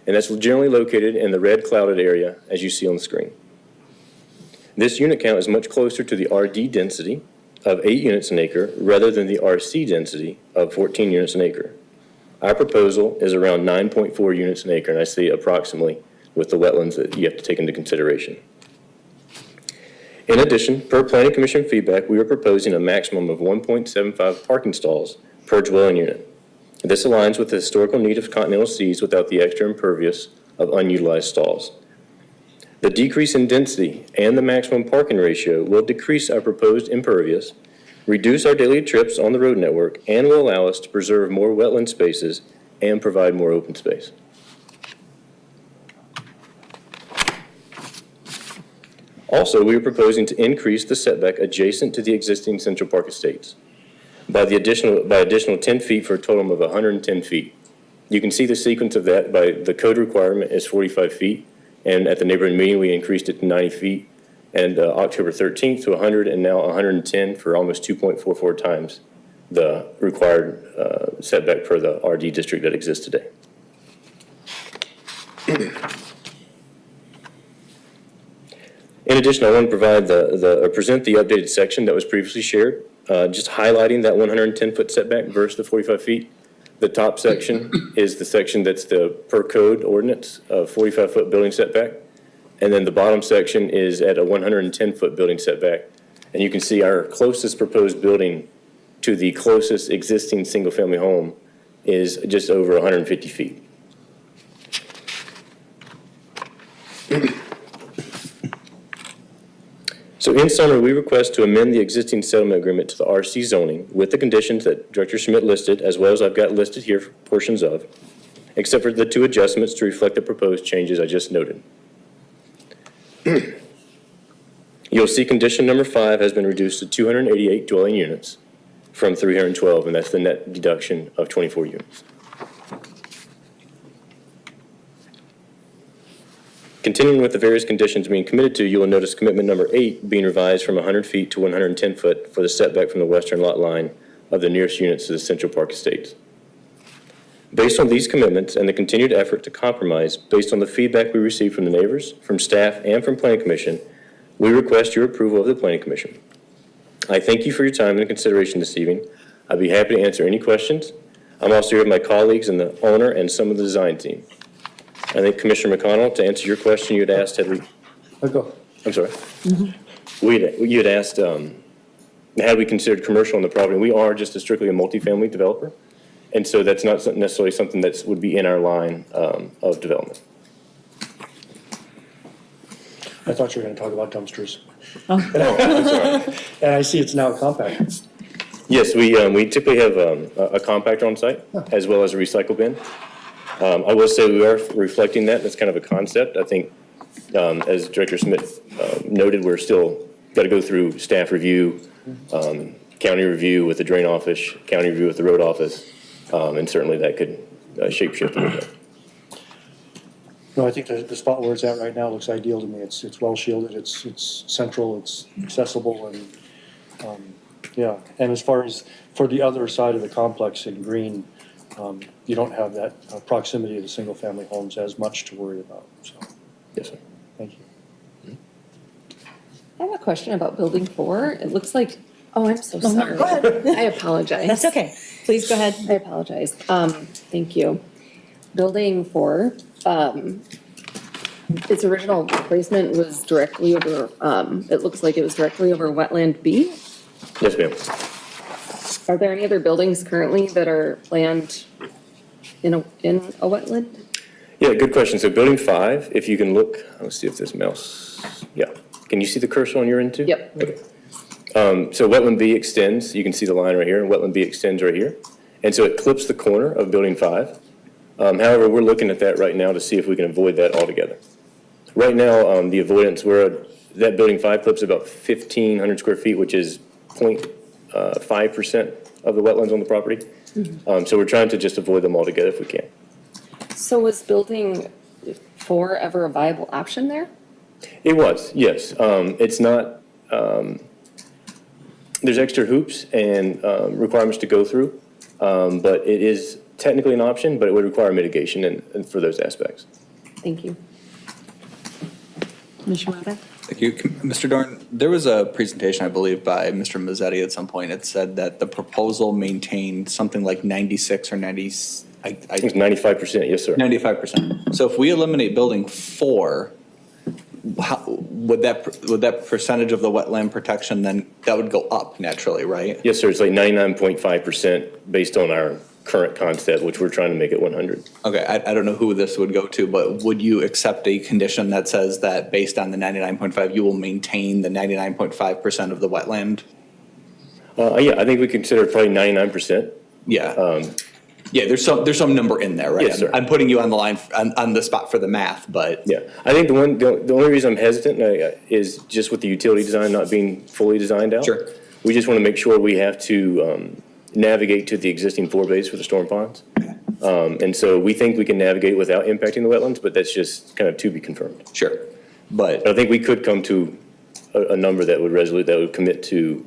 and that's generally located in the red clouded area as you see on the screen. This unit count is much closer to the RD density of 8 units an acre rather than the RC density of 14 units an acre. Our proposal is around 9.4 units an acre, and I see approximately with the wetlands that you have to take into consideration. In addition, per Planning Commission feedback, we are proposing a maximum of 1.75 parking stalls per dwelling unit. This aligns with the historical need of continental seas without the extra impervious of unutilized stalls. The decrease in density and the maximum parking ratio will decrease our proposed impervious, reduce our daily trips on the road network, and will allow us to preserve more wetland spaces and provide more open space. Also, we are proposing to increase the setback adjacent to the existing Central Park Estates by additional 10 feet for a total of 110 feet. You can see the sequence of that by the code requirement is 45 feet, and at the neighborhood meeting, we increased it to 90 feet, and October 13th to 100, and now 110 for almost 2.44 times the required setback per the RD district that exists today. In addition, I want to provide present the updated section that was previously shared, just highlighting that 110-foot setback versus the 45 feet. The top section is the section that's the per code ordinance of 45-foot building setback. And then the bottom section is at a 110-foot building setback. And you can see our closest proposed building to the closest existing single-family home is just over 150 feet. So in summary, we request to amend the existing settlement agreement to the RC zoning with the conditions that Director Schmidt listed, as well as I've got listed here portions of, except for the 2 adjustments to reflect the proposed changes I just noted. You'll see condition number 5 has been reduced to 288 dwelling units from 312, and that's the net deduction of 24 units. Continuing with the various conditions being committed to, you will notice commitment number 8 being revised from 100 feet to 110 foot for the setback from the western lot line of the nearest units to the Central Park Estates. Based on these commitments and the continued effort to compromise based on the feedback we received from the neighbors, from staff, and from Planning Commission, we request your approval of the Planning Commission. I thank you for your time and consideration this evening. I'd be happy to answer any questions. I'm also here with my colleagues and the owner and some of the design team. I think Commissioner McConnell, to answer your question, you had asked, I'm sorry. You had asked, had we considered commercial on the property? We are just strictly a multifamily developer, and so that's not necessarily something that would be in our line of development. I thought you were going to talk about dumpsters. I'm sorry. And I see it's now compact. Yes, we typically have a compactor on site as well as a recycle bin. I will say we are reflecting that. That's kind of a concept. I think, as Director Smith noted, we're still got to go through staff review, county review with the drain office, county review with the road office, and certainly that could shape-shift a little bit. No, I think the spot where it's at right now looks ideal to me. It's well shielded, it's central, it's accessible, and yeah. And as far as for the other side of the complex in green, you don't have that proximity to the single-family homes as much to worry about. So, yes, sir. Thank you. I have a question about building 4. It looks like, oh, I'm so sorry. Go ahead. I apologize. That's okay. Please go ahead. I apologize. Thank you. Building 4, its original placement was directly over, it looks like it was directly over wetland B. Yes, ma'am. Are there any other buildings currently that are planned in a wetland? Yeah, good question. So building 5, if you can look, let's see if this mouse, yeah. Can you see the cursor on your end too? Yep. Okay. So wetland B extends, you can see the line right here, and wetland B extends right here. And so it clips the corner of building 5. However, we're looking at that right now to see if we can avoid that altogether. Right now, the avoidance, that building 5 clips about 1,500 square feet, which is 0.5% of the wetlands on the property. Mm-hmm. So we're trying to just avoid them altogether if we can. So was building 4 ever a viable option there? It was, yes. It's not, there's extra hoops and requirements to go through, but it is technically an option, but it would require mitigation and for those aspects. Thank you. Commissioner Wabach? Thank you. Mr. Dorn, there was a presentation, I believe, by Mr. Mazzetti at some point. It said that the proposal maintained something like 96 or 90, I think it's 95%, yes, sir. 95%. So if we eliminate building 4, would that percentage of the wetland protection then, that would go up naturally, right? Yes, sir, it's like 99.5% based on our current concept, which we're trying to make it 100. Okay, I don't know who this would go to, but would you accept a condition that says that based on the 99.5, you will maintain the 99.5% of the wetland? Yeah, I think we consider probably 99%. Yeah. Yeah, there's some number in there, right? Yes, sir. I'm putting you on the line, on the spot for the math, but. Yeah, I think the only reason I'm hesitant is just with the utility design not being fully designed out. Sure. We just want to make sure we have to navigate to the existing forebays for the storm ponds. And so we think we can navigate without impacting the wetlands, but that's just kind of to be confirmed. Sure, but. I think we could come to a number that would commit to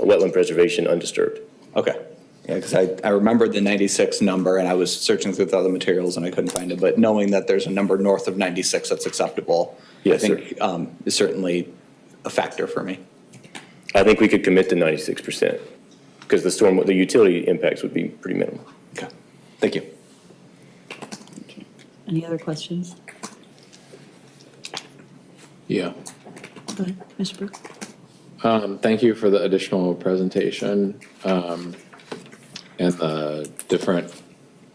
wetland preservation undisturbed. Okay. Yeah, because I remembered the 96 number, and I was searching through the other materials, and I couldn't find it. But knowing that there's a number north of 96 that's acceptable, Yes, I think is certainly a factor for me. I think we could commit to 96% because the utility impacts would be pretty minimal. Okay, thank you. Any other questions? Yeah. Go ahead, Mr. Burke. Thank you for the additional presentation and the different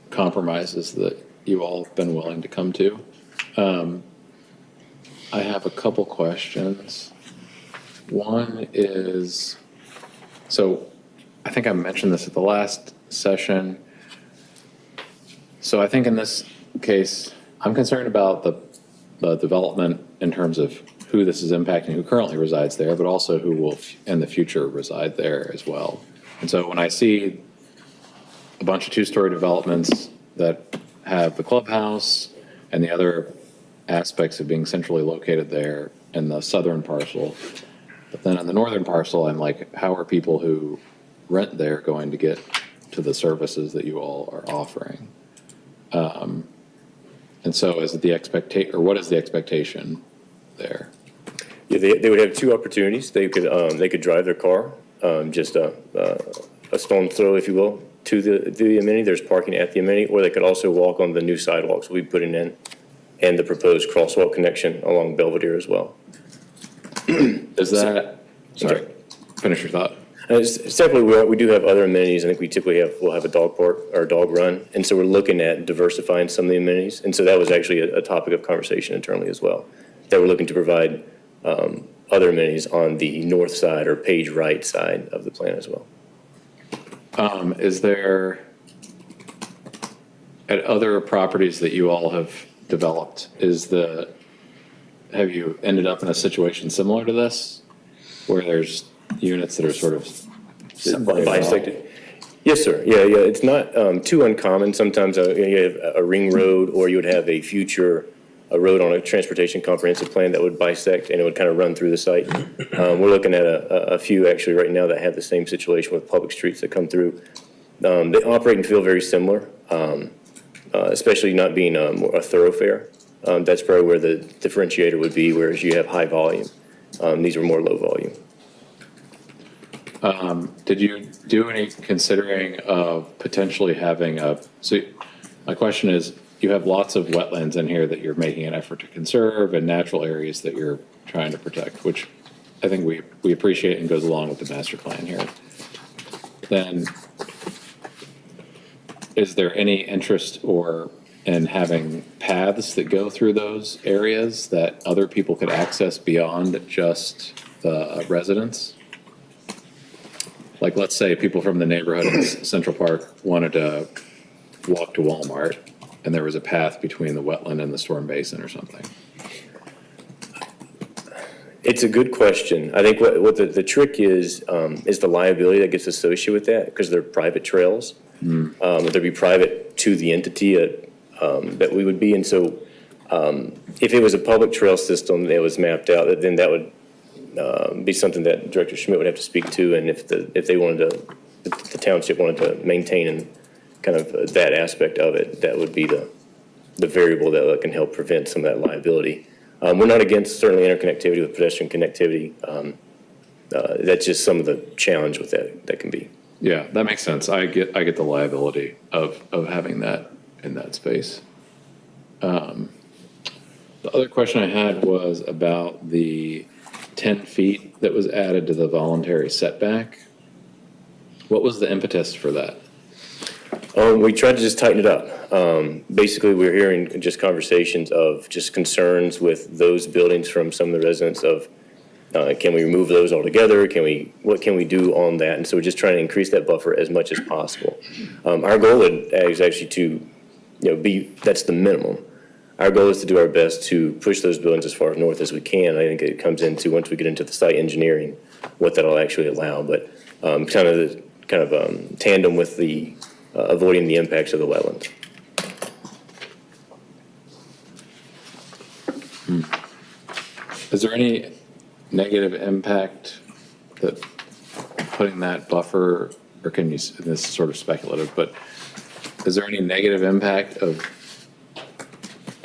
compromises that you all have been willing to come to. I have a couple questions. One is, so I think I mentioned this at the last session. So I think in this case, I'm concerned about the development in terms of who this is impacting, who currently resides there, but also who will in the future reside there as well. And so when I see a bunch of two-story developments that have the clubhouse and the other aspects of being centrally located there in the southern parcel, but then in the northern parcel, I'm like, how are people who rent there going to get to the services that you all are offering? And so is it the expectation, or what is the expectation there? Yeah, they would have two opportunities. They could drive their car, just a stone's throw, if you will, to the amenity. There's parking at the amenity, or they could also walk on the new sidewalks we'll be putting in and the proposed crosswalk connection along Belvedere as well. Is that, sorry, finish your thought. Separately, we do have other amenities. I think we typically we'll have a dog park or a dog run. And so we're looking at diversifying some of the amenities. And so that was actually a topic of conversation internally as well, that we're looking to provide other amenities on the north side or page right side of the plan as well. Is there, at other properties that you all have developed, have you ended up in a situation similar to this, where there's units that are sort of Bisected? Yes, sir. Yeah. It's not too uncommon. Sometimes you have a ring road, or you would have a road on a transportation comprehensive plan that would bisect, and it would kind of run through the site. We're looking at a few actually right now that have the same situation with public streets that come through. They operate and feel very similar, especially not being a thoroughfare. That's probably where the differentiator would be, whereas you have high volume. These are more low volume. did you do any considering of potentially having so my question is, you have lots of wetlands in here that you're making an effort to conserve and natural areas that you're trying to protect, which I think we appreciate and goes along with the master plan here. Then is there any interest in having paths that go through those areas that other people could access beyond just the residents? Like, let's say people from the neighborhood in Central Park wanted to walk to Walmart, and there was a path between the wetland and the storm basin or something. It's a good question. I think what the trick is the liability that gets associated with that, because they're private trails. They'd be private to the entity that we would be. And so if it was a public trail system that was mapped out, then that would be something that Director Schmidt would have to speak to. And if they wanted to, the township wanted to maintain and kind of that aspect of it, that would be the variable that can help prevent some of that liability. We're not against certainly interconnectivity with pedestrian connectivity. That's just some of the challenge with that can be. Yeah, that makes sense. I get the liability of having that in that space. The other question I had was about the 10 feet that was added to the voluntary setback. What was the impetus for that? We tried to just tighten it up. Basically, we're hearing just conversations of just concerns with those buildings from some of the residents of, can we remove those altogether? What can we do on that? And so we're just trying to increase that buffer as much as possible. Our goal is actually to, that's the minimum. Our goal is to do our best to push those buildings as far north as we can. I think it comes into, once we get into the site engineering, what that'll actually allow. But kind of tandem with the avoiding the impacts of the wetlands. Is there any negative impact that putting that buffer, or can you, this is sort of speculative, but is there any negative impact of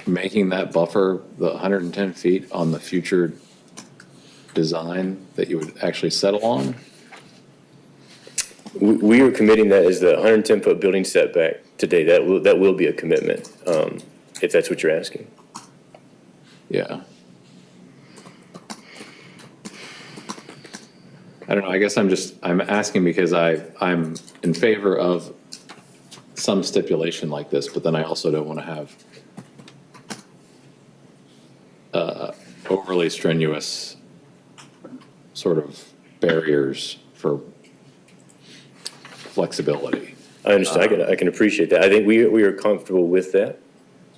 making that buffer the 110 feet on the future design that you would actually settle on? We are committing that as the 110-foot building setback today. That will be a commitment, if that's what you're asking. Yeah. I don't know, I guess I'm asking because I'm in favor of some stipulation like this, but then I also don't want to have overly strenuous sort of barriers for flexibility. I understand. I can appreciate that. I think we are comfortable with that.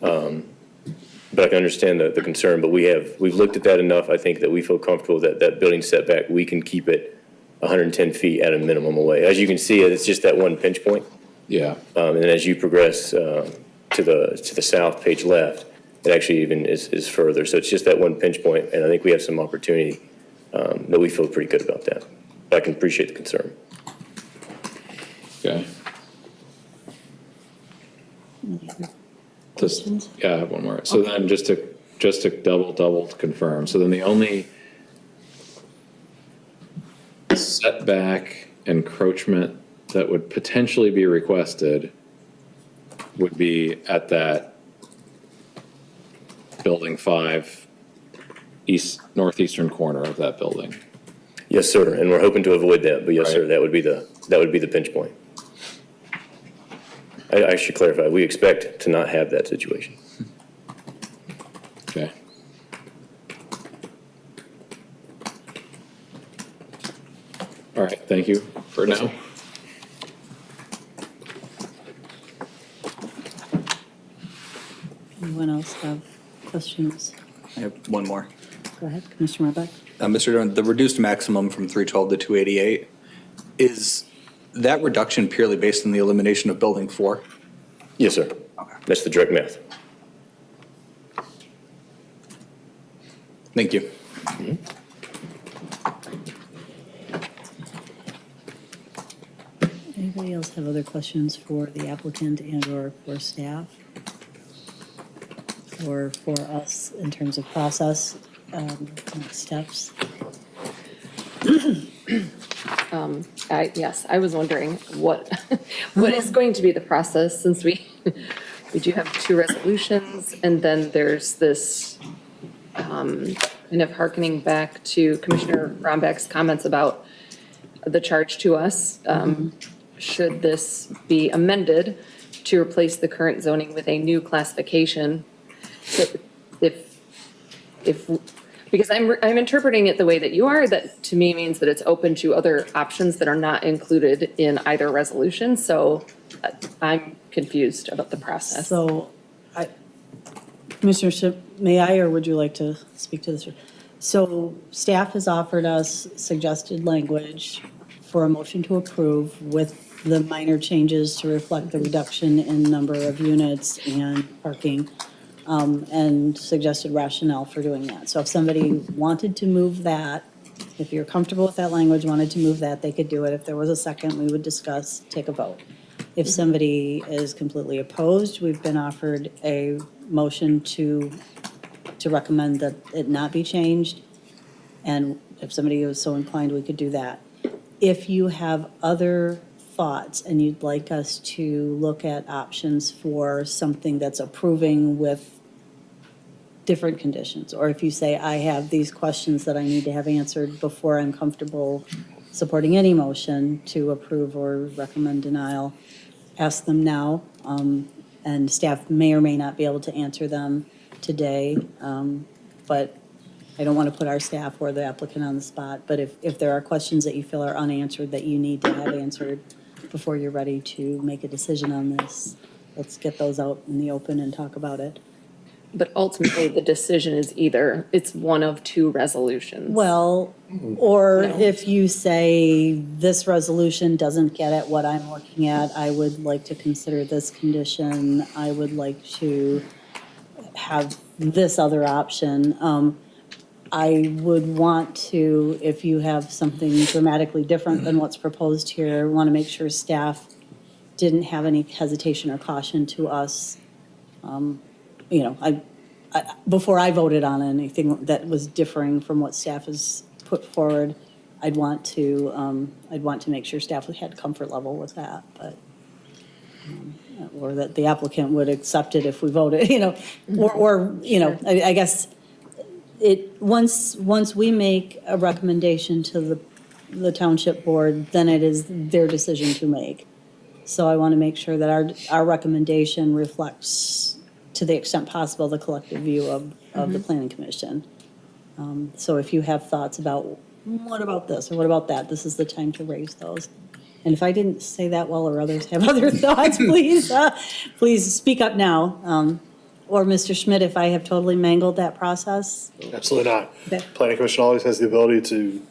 But I can understand the concern, but we've looked at that enough, I think, that we feel comfortable that building setback, we can keep it 110 feet at a minimum away. As you can see, it's just that one pinch point. Yeah. And then as you progress to the south, page left, it actually even is further. So it's just that one pinch point, and I think we have some opportunity that we feel pretty good about that. But I can appreciate the concern. Okay. Yeah, I have one more. So then just to double confirm, so then the only setback encroachment that would potentially be requested would be at that building 5 northeastern corner of that building. Yes, sir, and we're hoping to avoid that, but yes, Right. sir, that would be the pinch point. I should clarify, we expect to not have that situation. Okay. All right, thank you for now. Anyone else have questions? I have one more. Go ahead, Commissioner Marbach. Mr. Durham, the reduced maximum from 312 to 288, is that reduction purely based on the elimination of building 4? Yes, sir. Okay. That's the direct math. Thank you. Anybody else have other questions for the applicant and/or for staff? Or for us in terms of process, next steps? Yes, I was wondering what is going to be the process, since we do have 2 resolutions, and then there's this kind of hearkening back to Commissioner Romback's comments about the charge to us. Should this be amended to replace the current zoning with a new classification? So because I'm interpreting it the way that you are, that to me means that it's open to other options that are not included in either resolution. So I'm confused about the process. So, Commissioner Ship, may I, or would you like to speak to this? So staff has offered us suggested language for a motion to approve with the minor changes to reflect the reduction in number of units and parking, and suggested rationale for doing that. So if somebody wanted to move that, if you're comfortable with that language, wanted to move that, they could do it. If there was a second, we would discuss, take a vote. If somebody is completely opposed, we've been offered a motion to to recommend that it not be changed. And if somebody was so inclined, we could do that. If you have other thoughts and you'd like us to look at options for something that's approving with different conditions, or if you say, I have these questions that I need to have answered before I'm comfortable supporting any motion to approve or recommend denial, ask them now. And staff may or may not be able to answer them today. But I don't want to put our staff or the applicant on the spot. But if there are questions that you feel are unanswered that you need to have answered before you're ready to make a decision on this, let's get those out in the open and talk about it. But ultimately, the decision is either, it's one of two resolutions. Well, or No. if you say this resolution doesn't get at what I'm looking at, I would like to consider this condition, I would like to have this other option. I would want to, if you have something dramatically different than what's proposed here, want to make sure staff didn't have any hesitation or caution to us. You know, before I voted on anything that was differing from what staff has put forward, I'd want to make sure staff had comfort level with that, but, or that the applicant would accept it if we voted, you know, or, you know, I guess once we make a recommendation to the township board, then it is their decision to make. So I want to make sure that our recommendation reflects, to the extent possible, the collective view of the planning commission. So if you have thoughts about, what about this, or what about that, this is the time to raise those. And if I didn't say that well, or others have other thoughts, please speak up now. Or Mr. Schmidt, if I have totally mangled that process. Absolutely not. Okay. Planning Commission always has the ability to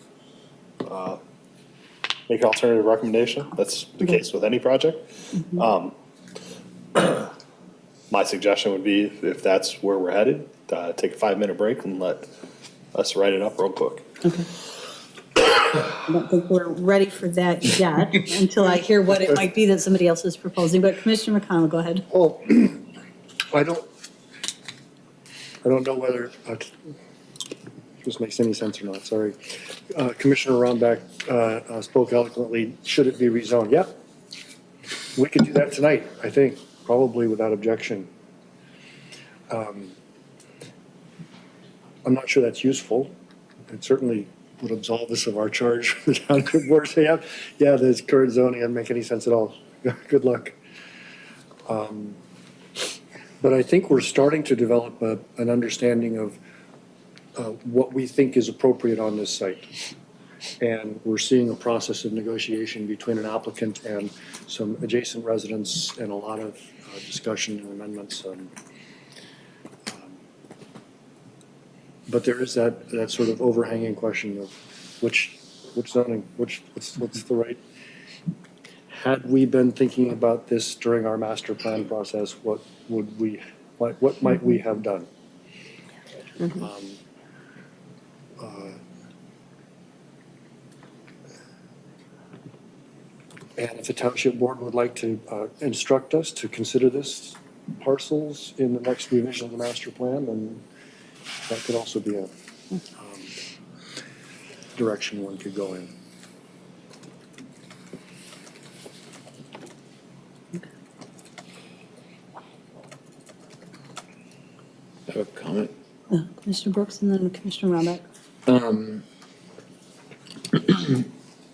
make an alternative recommendation. That's the case with any project. My suggestion would be, if that's where we're headed, take a 5-minute break and let us write it up real quick. Okay. I don't think we're ready for that yet, until I hear what it might be that somebody else is proposing. But Commissioner McConnell, go ahead. Well, I don't know whether this makes any sense or not, sorry. Commissioner Romback spoke eloquently, should it be rezoned? Yep. We could do that tonight, I think, probably without objection. I'm not sure that's useful. It certainly would absolve us of our charge for the township board. Say, yeah, this current zoning doesn't make any sense at all. Good luck. But I think we're starting to develop an understanding of what we think is appropriate on this site. And we're seeing a process of negotiation between an applicant and some adjacent residents, and a lot of discussion and amendments. But there is that sort of overhanging question of which zoning, what's the right. Had we been thinking about this during our master plan process, what might we have done? And if the township board would like to instruct us to consider this parcels in the next revision of the master plan, then that could also be a direction one could go in. I have a comment. Commissioner Brooks and then Commissioner Romback.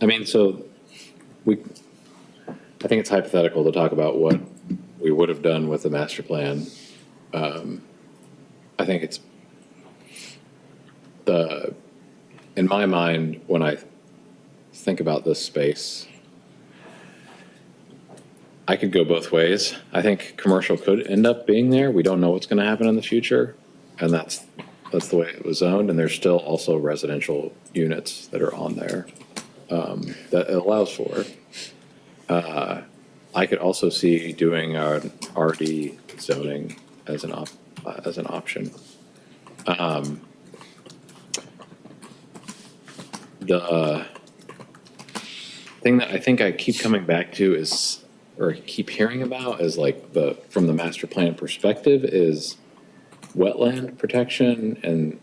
I mean, so I think it's hypothetical to talk about what we would have done with the master plan. I think it's in my mind, when I think about this space, I could go both ways. I think commercial could end up being there. We don't know what's going to happen in the future, and that's the way it was zoned. And there's still also residential units that are on there that it allows for. I could also see doing an RD zoning as an option. The thing that I think I keep coming back to is, or keep hearing about, is like from the master plan perspective, is wetland protection and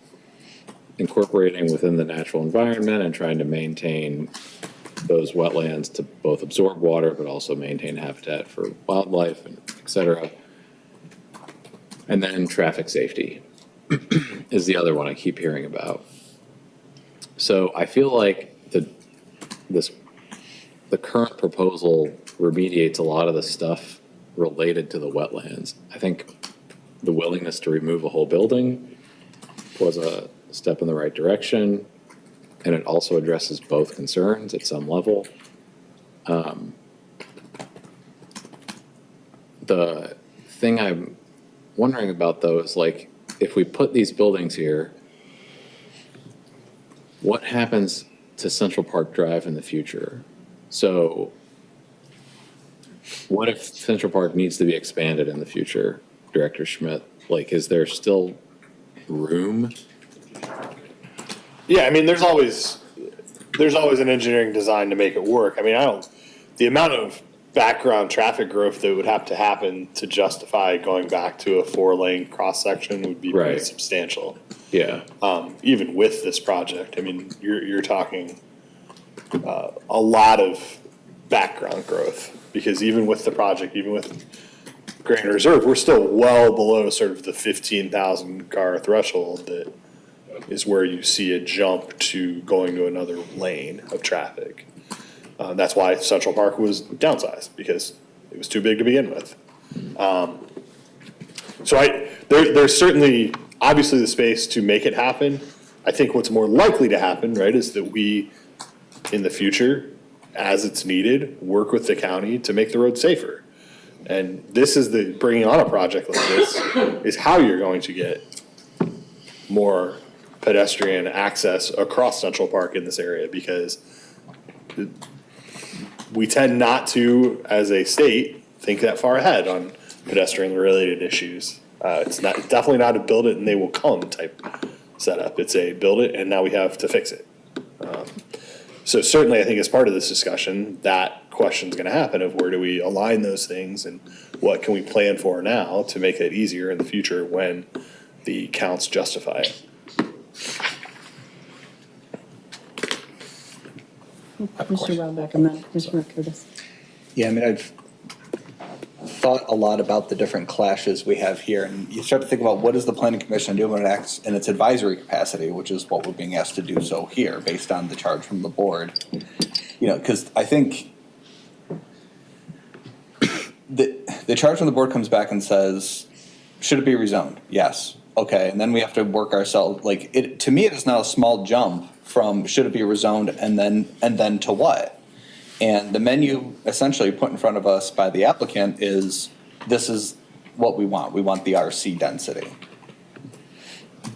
incorporating within the natural environment and trying to maintain those wetlands to both absorb water, but also maintain habitat for wildlife and et cetera. And then traffic safety is the other one I keep hearing about. So I feel like the current proposal remediates a lot of the stuff related to the wetlands. I think the willingness to remove a whole building was a step in the right direction, and it also addresses both concerns at some level. The thing I'm wondering about though is, like, if we put these buildings here, what happens to Central Park Drive in the future? So what if Central Park needs to be expanded in the future, Director Schmidt? Like, is there still room? Yeah, I mean, there's always an engineering design to make it work. I mean, the amount of background traffic growth that would have to happen to justify going back to a 4-lane cross-section would be pretty substantial. Yeah. Even with this project, I mean, you're talking a lot of background growth, because even with the project, even with Grand Reserve, we're still well below sort of the 15,000 car threshold that is where you see a jump to going to another lane of traffic. That's why Central Park was downsized, because it was too big to begin with. So there's certainly, obviously, the space to make it happen. I think what's more likely to happen, right, is that we, in the future, as it's needed, work with the county to make the road safer. And this is bringing on a project like this is how you're going to get more pedestrian access across Central Park in this area, because we tend not to, as a state, think that far ahead on pedestrian-related issues. It's definitely not a build it and they will come type setup. It's a build it and now we have to fix it. So certainly, I think as part of this discussion, that question's going to happen of where do we align those things and what can we plan for now to make it easier in the future when the counts justify it. Commissioner Wellbeck and then Commissioner Curtis. Yeah, I mean, I've thought a lot about the different clashes we have here, and you start to think about what does the planning commission do when it acts in its advisory capacity, which is what we're being asked to do so here, based on the charge from the board. You know, because I think the charge from the board comes back and says, should it be rezoned? Yes. Okay, and then we have to work ourselves, like, it, to me, it is now a small jump from should it be rezoned and then to what? And the menu essentially put in front of us by the applicant is, this is what we want. We want the RC density.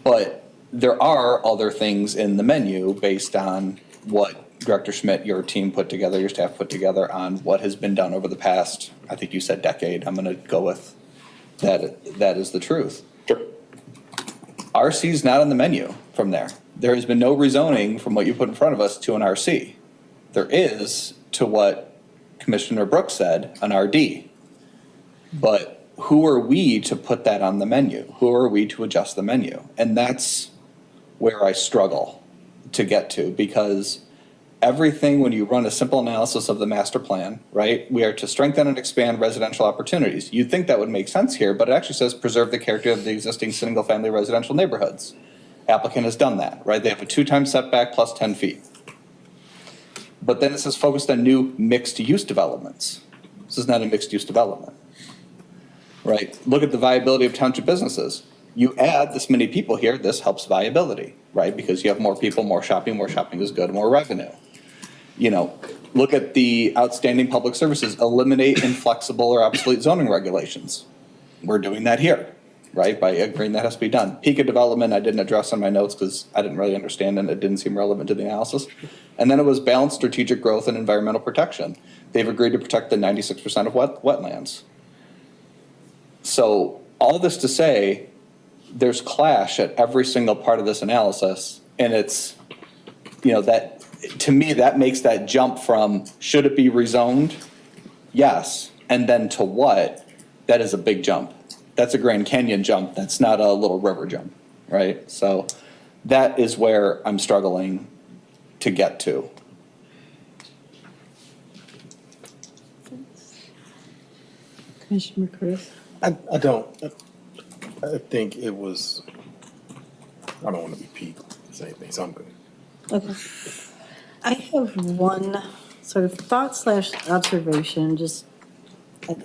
But there are other things in the menu based on what Director Schmidt, your team put together, your staff put together on what has been done over the past, I think you said decade. I'm gonna go with that is the truth. Sure. RC is not on the menu from there. There has been no rezoning from what you put in front of us to an RC. There is to what Commissioner Brooks said, an RD. But who are we to put that on the menu? Who are we to adjust the menu? And that's where I struggle to get to, because everything, when you run a simple analysis of the master plan, right, we are to strengthen and expand residential opportunities. You'd think that would make sense here, but it actually says preserve the character of the existing single-family residential neighborhoods. Applicant has done that, right? They have a 2-time setback plus 10 feet. But then it says focused on new mixed-use developments. This is not a mixed-use development, right? Look at the viability of township businesses. You add this many people here, this helps viability, right? Because you have more people, more shopping is good, more revenue. You know, look at the outstanding public services, eliminate inflexible or obsolete zoning regulations. We're doing that here, right? By agreeing that has to be done. Peak of development, I didn't address on my notes because I didn't really understand and it didn't seem relevant to the analysis. And then it was balanced strategic growth and environmental protection. They've agreed to protect the 96% of wetlands. So all this to say, there's clash at every single part of this analysis, and it's, you know, that, to me, that makes that jump from should it be rezoned? Yes. And then to what? That is a big jump. that's a Grand Canyon jump. That's not a little river jump, right? So that is where I'm struggling to get to. Commissioner Cruz? I don't, I think it was, I don't want to be Pete, say anything, so I'm good. Okay. I have one sort of thought/observation, just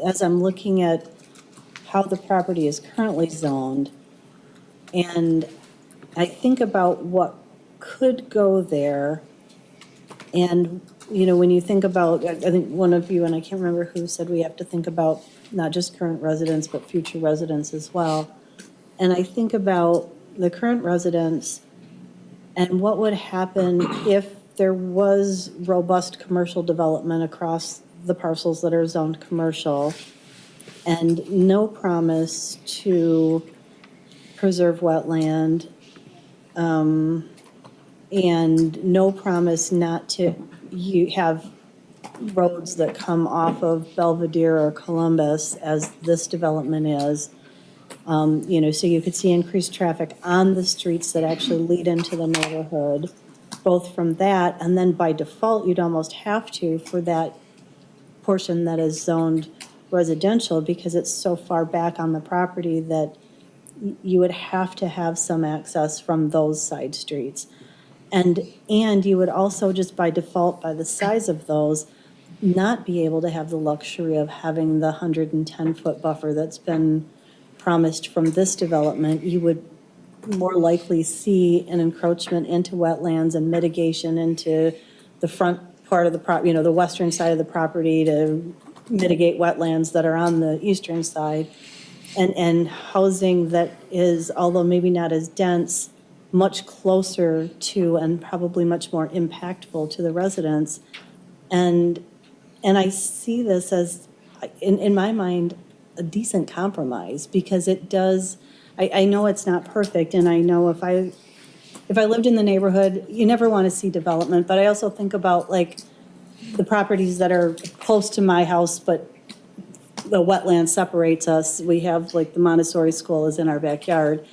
as I'm looking at how the property is currently zoned. And I think about what could go there. And, you know, when you think about, I think one of you, and I can't remember who said we have to think about not just current residents, but future residents as well. And I think about the current residents and what would happen if there was robust commercial development across the parcels that are zoned commercial and no promise to preserve wetland, and no promise not to have roads that come off of Belvedere or Columbus as this development is. You know, so you could see increased traffic on the streets that actually lead into the neighborhood, both from that, and then by default, you'd almost have to for that portion that is zoned residential because it's so far back on the property that you would have to have some access from those side streets. And you would also just by default, by the size of those, not be able to have the luxury of having the 110-foot buffer that's been promised from this development. You would more likely see an encroachment into wetlands and mitigation into the front part of the property, you know, the western side of the property to mitigate wetlands that are on the eastern side. And housing that is, although maybe not as dense, much closer to and probably much more impactful to the residents. And I see this as, in my mind, a decent compromise because it does, I know it's not perfect, and I know if I lived in the neighborhood, you never want to see development, but I also think about like the properties that are close to my house, but the wetland separates us. We have like the Montessori school is in our backyard,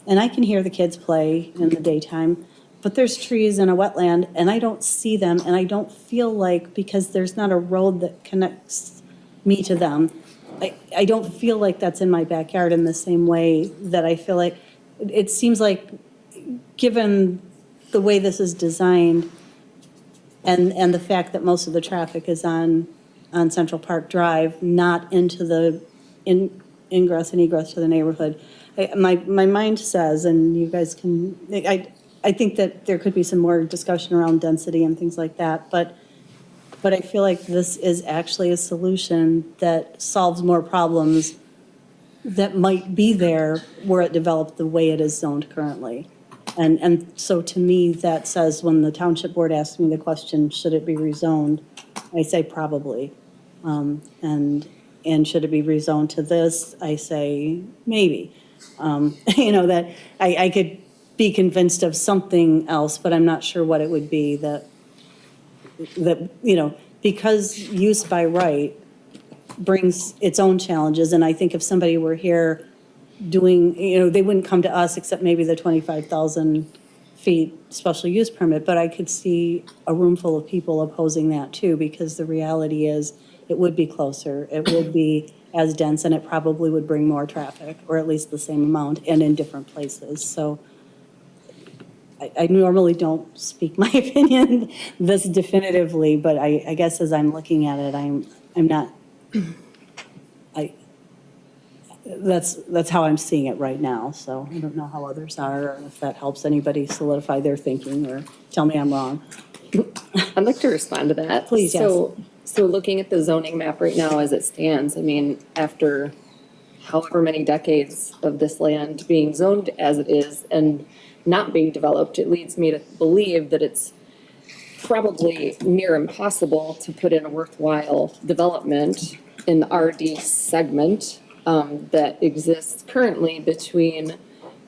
and I can hear the kids play in the daytime, but there's trees in a wetland and I don't see them, and I don't feel like, because there's not a road that connects me to them, I don't feel like that's in my backyard in the same way that I feel like, it seems like given the way this is designed and the fact that most of the traffic is on Central Park Drive, not into the ingress and egress to the neighborhood, my mind says, and you guys can, I think that there could be some more discussion around density and things like that, but I feel like this is actually a solution that solves more problems that might be there were it developed the way it is zoned currently. And so to me, that says when the township board asks me the question, should it be rezoned? I say probably. And should it be rezoned to this? I say maybe. You know, that I could be convinced of something else, but I'm not sure what it would be that, you know, because use by right brings its own challenges. And I think if somebody were here doing, you know, they wouldn't come to us except maybe the 25,000 feet special use permit, but I could see a room full of people opposing that too, because the reality is it would be closer, it would be as dense, and it probably would bring more traffic, or at least the same amount, and in different places. So I normally don't speak my opinion this definitively, but I guess as I'm looking at it, I'm not, that's how I'm seeing it right now. So I don't know how others are, or if that helps anybody solidify their thinking or tell me I'm wrong. I'd like to respond to that. Please, yes. So looking at the zoning map right now as it stands, I mean, after however many decades of this land being zoned as it is and not being developed, it leads me to believe that it's probably near impossible to put in a worthwhile development in the RD segment that exists currently between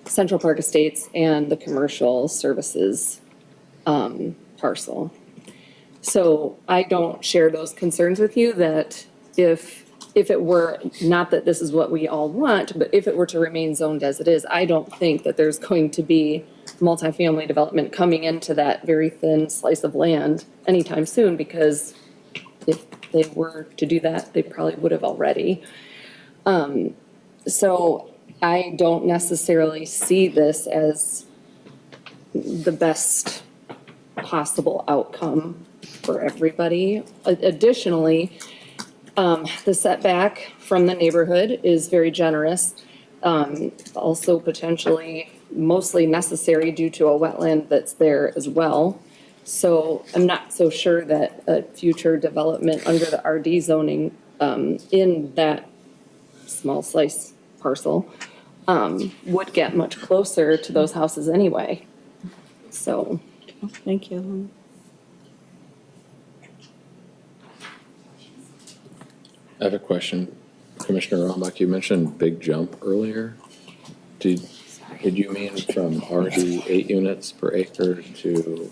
Central Park Estates and the commercial services parcel. So I don't share those concerns with you that if if it were, not that this is what we all want, but if it were to remain zoned as it is, I don't think that there's going to be multifamily development coming into that very thin slice of land anytime soon, because if they were to do that, they probably would have already. So I don't necessarily see this as the best possible outcome for everybody. Additionally, the setback from the neighborhood is very generous. Also potentially mostly necessary due to a wetland that's there as well. So I'm not so sure that a future development under the RD zoning in that small slice parcel would get much closer to those houses anyway. So. Thank you. I have a question. Commissioner Rombach, you mentioned big jump earlier. Did you mean from RD 8 units per acre to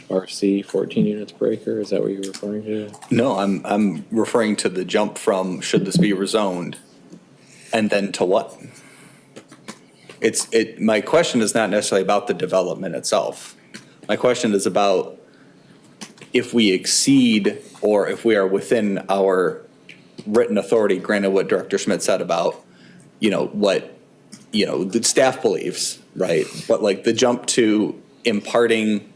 RC 14 units per acre? Is that what you're referring to? No, I'm referring to the jump from should this be rezoned and then to what? My question is not necessarily about the development itself. My question is about if we exceed or if we are within our written authority, granted what Director Schmidt said about, what, the staff believes, right? But like the jump to imparting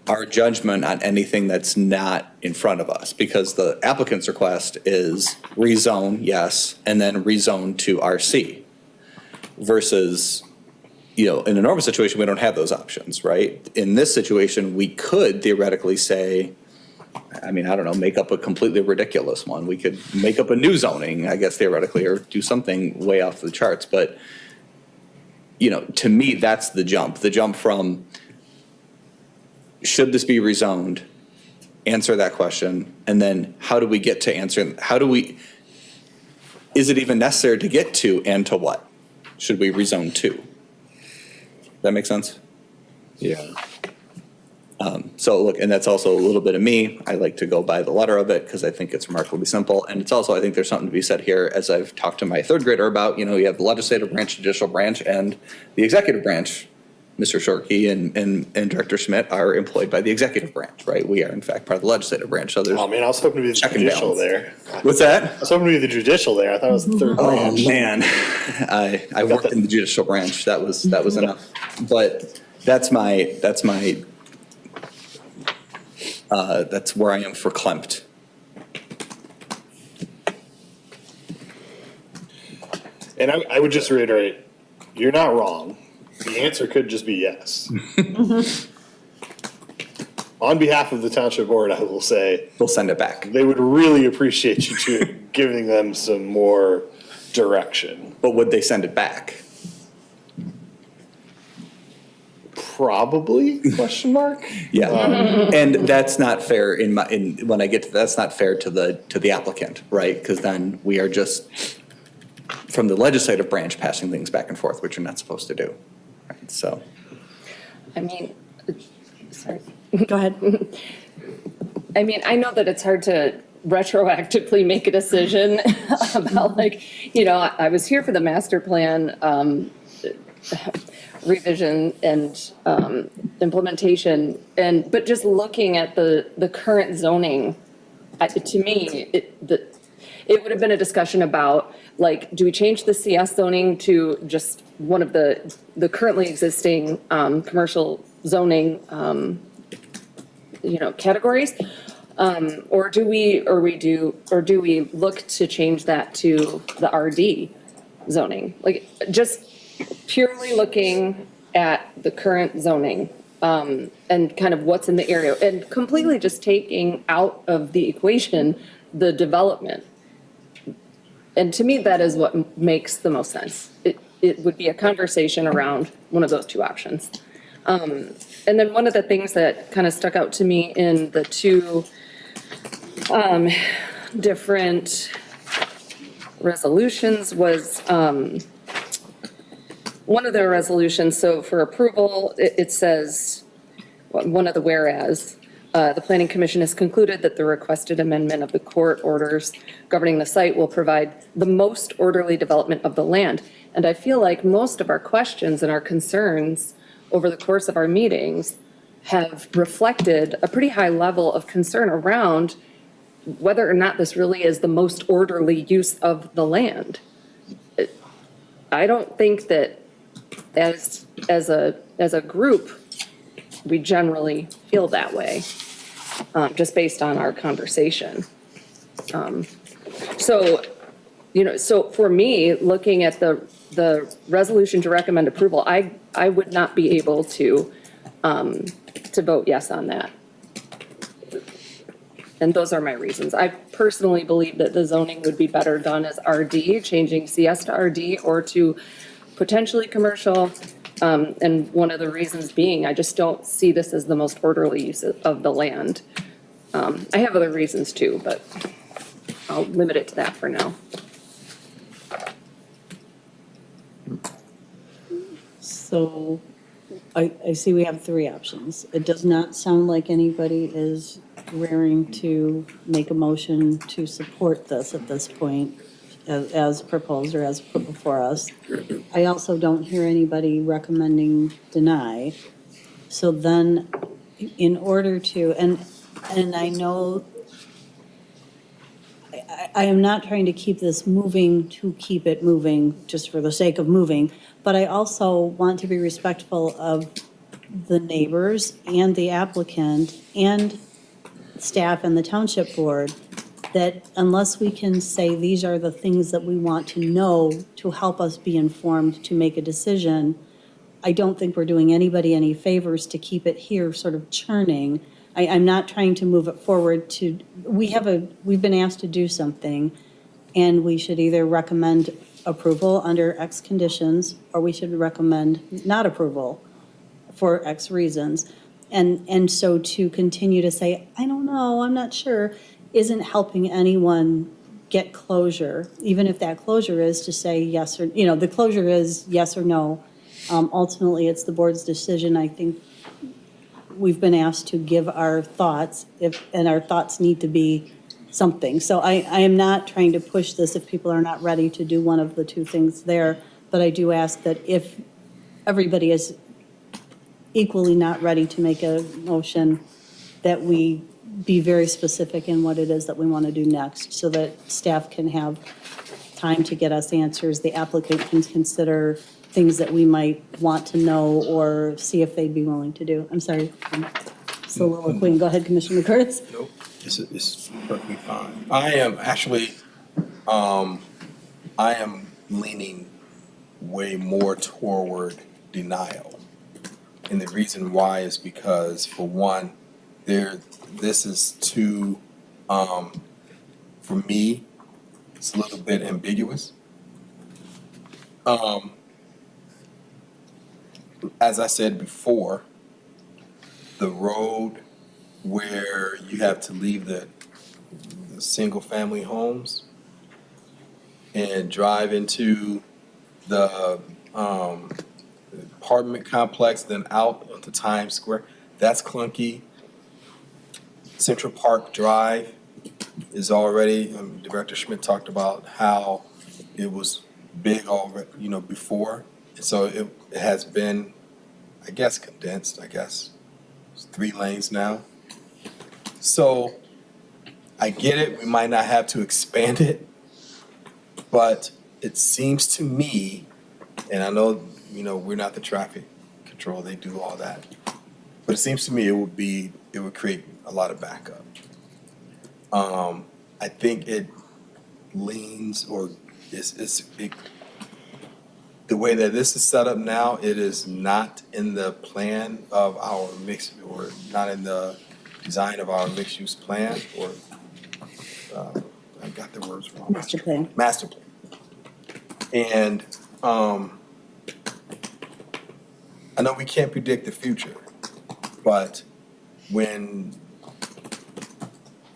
our judgment on anything that's not in front of us, because the applicant's request is rezone, yes, and then rezone to RC versus, in a normal situation, we don't have those options, right? In this situation, we could theoretically say, I don't know, make up a completely ridiculous one. We could make up a new zoning, I guess, theoretically, or do something way off the charts. But, to me, that's the jump from should this be rezoned, answer that question, and then how do we get to answering, is it even necessary to get to and to what? Should we rezone to? That make sense? Yeah. So look, and that's also a little bit of me. I like to go by the letter of it because I think it's remarkably simple. And it's also, I think there's something to be said here, as I've talked to my third grader about, you have the legislative branch, judicial branch, and the executive branch. Mr. Shorkey and Director Schmidt are employed by the executive branch, right? We are in fact part of the legislative branch. So there's Oh man, I was hoping to be the judicial there. What's that? I was hoping to be the judicial there. I thought it was the third branch. Oh man, I worked in the judicial branch. That was enough. But that's where I am for Klempt. And I would just reiterate, you're not wrong. The answer could just be yes. On behalf of the township board, I will say. We'll send it back. They would really appreciate you giving them some more direction. But would they send it back? Probably, question mark? Yeah, and that's not fair when I get to, that's not fair to the applicant, right? Because then we are just from the legislative branch passing things back and forth, which you're not supposed to do. Right, so. Sorry. Go ahead. I know that it's hard to retroactively make a decision about I was here for the master plan revision and implementation, but just looking at the current zoning, to me, it would have been a discussion about, do we change the CS zoning to just one of the currently existing commercial zoning categories? Or do we look to change that to the RD zoning? Just purely looking at the current zoning and kind of what's in the area, and completely just taking out of the equation the development. And to me, that is what makes the most sense. It would be a conversation around one of those two options. And then one of the things that kind of stuck out to me in the two different resolutions was one of the resolutions, so for approval, it says, one of the whereas, the Planning Commission has concluded that the requested amendment of the court orders governing the site will provide the most orderly development of the land. And I feel like most of our questions and our concerns over the course of our meetings have reflected a pretty high level of concern around whether or not this really is the most orderly use of the land. I don't think that as a group, we generally feel that way, just based on our conversation. So for me, looking at the resolution to recommend approval, I would not be able to vote yes on that. And those are my reasons. I personally believe that the zoning would be better done as RD, changing CS to RD or to potentially commercial. And one of the reasons being, I just don't see this as the most orderly use of the land. I have other reasons too, but I'll limit it to that for now. So I see we have three options. It does not sound like anybody is raring to make a motion to support this at this point as proposed or as put before us. I also don't hear anybody recommending deny. So then in order to, and I know I am not trying to keep this moving to keep it moving just for the sake of moving, but I also want to be respectful of the neighbors and the applicant and staff and the township board, that unless we can say these are the things that we want to know to help us be informed to make a decision, I don't think we're doing anybody any favors to keep it here sort of churning. I'm not trying to move it forward to, we've been asked to do something, and we should either recommend approval under X conditions, or we should recommend not approval for X reasons. And so to continue to say, I don't know, I'm not sure, isn't helping anyone get closure, even if that closure is to say yes or, the closure is yes or no. Ultimately, it's the board's decision. I think we've been asked to give our thoughts, and our thoughts need to be something. So I am not trying to push this if people are not ready to do one of the two things there, but I do ask that if everybody is equally not ready to make a motion, that we be very specific in what it is that we want to do next, so that staff can have time to get us answers, the applicant can consider things that we might want to know or see if they'd be willing to do. I'm sorry, soliloquy. Go ahead, Commissioner Curtis. Nope, it's perfectly fine. I am actually, I am leaning way more toward denial. And the reason why is because, for one, this is too, for me, it's a little bit ambiguous. As I said before, the road where you have to leave the single-family homes and drive into the apartment complex, then out onto Times Square, that's clunky. Central Park Drive is already, Director Schmidt talked about how it was big already, before. And so it has been, I guess, condensed, It's 3 lanes now. So I get it, we might not have to expand it, but it seems to me, and I know, we're not the traffic control, they do all that, but it seems to me it would create a lot of backup. I think it leans, or the way that this is set up now, it is not in the plan of our or not in the design of our mixed-use plan, or I got the words wrong. Master plan. Master plan. And I know we can't predict the future, but when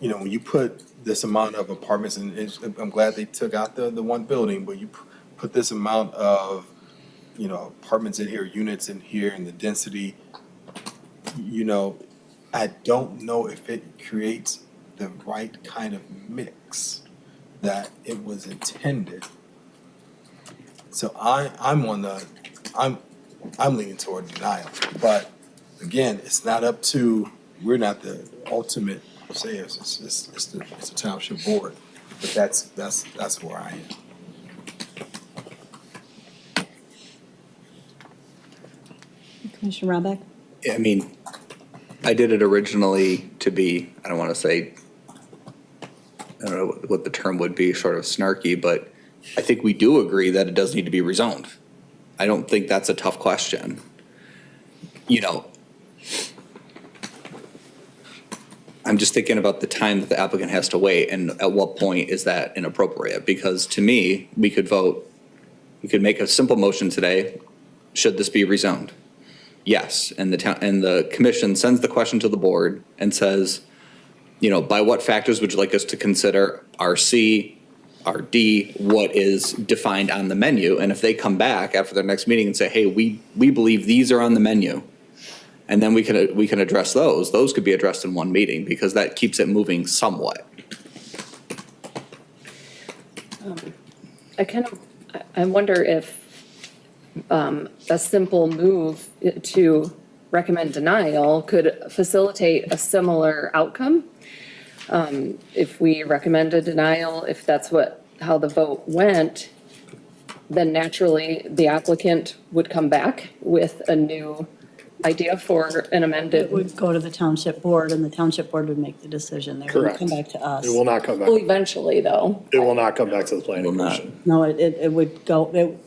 you put this amount of apartments, and I'm glad they took out the one building, but you put this amount of, apartments in here, units in here, and the density, I don't know if it creates the right kind of mix that it was intended. So I'm leaning toward denial, but again, it's not up to, we're not the ultimate sayers, it's the township board, but that's where I am. Commissioner Robeck? I mean, I did it originally to be, I don't want to say, I don't know what the term would be, sort of snarky, but I think we do agree that it does need to be rezoned. I don't think that's a tough question. You know, I'm just thinking about the time that the applicant has to wait and at what point is that inappropriate? Because to me, we could make a simple motion today. Should this be rezoned? Yes, and the commission sends the question to the board and says, you know, by what factors would you like us to consider RC, RD, what is defined on the menu? And if they come back after their next meeting and say, hey, we believe these are on the menu, and then we can address those. Those could be addressed in one meeting because that keeps it moving somewhat. I wonder if a simple move to recommend denial could facilitate a similar outcome. If we recommend a denial, if that's how the vote went, then naturally the applicant would come back with a new idea for an amended. It would go to the township board, and the township board would make the decision. They wouldn't Correct. come back to us. It will not come back. Well, eventually though. It will not come back to the planning commission. No, it would go,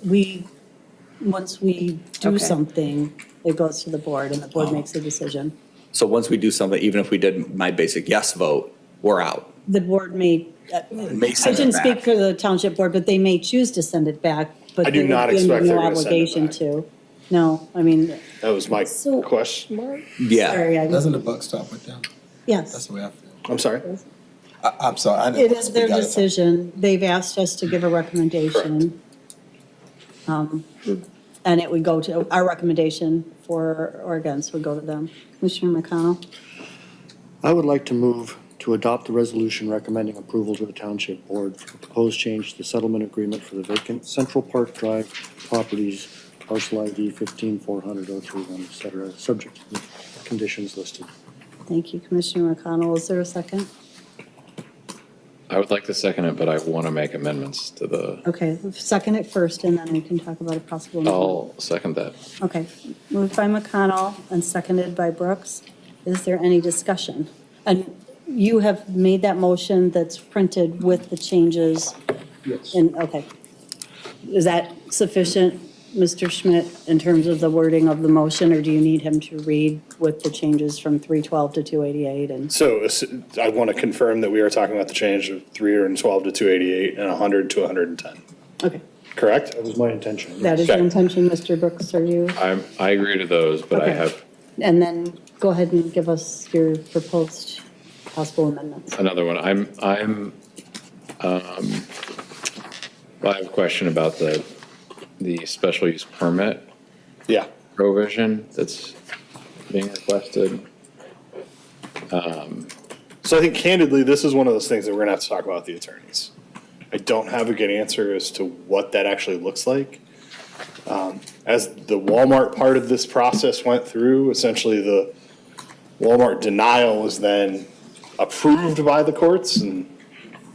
once we do Okay. something, it goes to the board, and the board makes a decision. So once we do something, even if we did my basic yes vote, we're out. The board may, May I send it shouldn't speak back. for the township board, but they may choose to send it back, but I do they not would be under expect they're no gonna send it obligation back. to. No, I mean, That was my So- question. Yeah. sorry, Doesn't the buck stop with them? That's yes. the way I feel. I'm sorry. I'm sorry. I didn't It want to is speak their out of turn. decision. They've asked us to give a recommendation. And it would go to, our recommendation for or against would go to them. Commissioner McConnell? I would like to move to adopt the resolution recommending approval to the township board for the proposed change to the settlement agreement for the vacant Central Park Drive properties, parcel ID 154031, et cetera, subject to the conditions listed. Thank you, Commissioner McConnell. Is there a second? I would like to second it, but I want to make amendments to the, Okay, second it first, and then we can talk about a possible amendment. I'll second that. Okay, moved by McConnell and seconded by Brooks. Is there any discussion? And you have made that motion that's printed with the changes? Yes. And, okay. Is that sufficient, Mr. Schmidt, in terms of the wording of the motion, or do you need him to read with the changes from 312 to 288? And So I want to confirm that we are talking about the change of 312 to 288 and 100 to 110. okay, Correct? That was my intention. that is your Okay. intention, Mr. Brooks, are you? I agree to those, but I Okay. have And then go ahead and give us your proposed possible amendments. another one. I have a question about the special use permit Yeah. provision that's being requested. So I think candidly, this is one of those things that we're gonna have to talk about with the attorneys. I don't have a good answer as to what that actually looks like. As the Walmart part of this process went through, essentially the Walmart denial was then approved by the courts and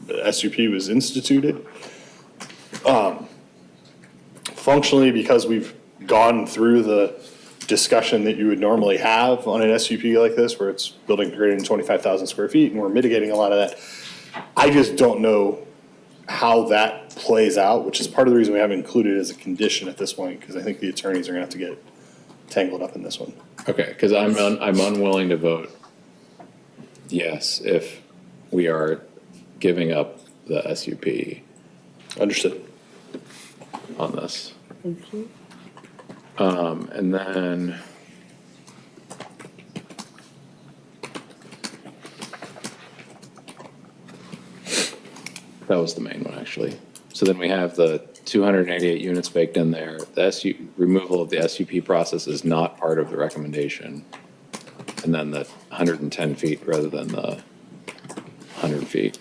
the SUP was instituted. Functionally, because we've gone through the discussion that you would normally have on an SUP like this, where it's building greater than 25,000 square feet, and we're mitigating a lot of that. I just don't know how that plays out, which is part of the reason we haven't included it as a condition at this point, because I think the attorneys are gonna have to get tangled up in this one. Okay, because I'm unwilling to vote yes if we are giving up the SUP Understood. on this. Thank you. And then that was the main one, actually. So then we have the 288 units baked in there. The removal of the SUP process is not part of the recommendation. and then the 110 feet rather than the 100 feet.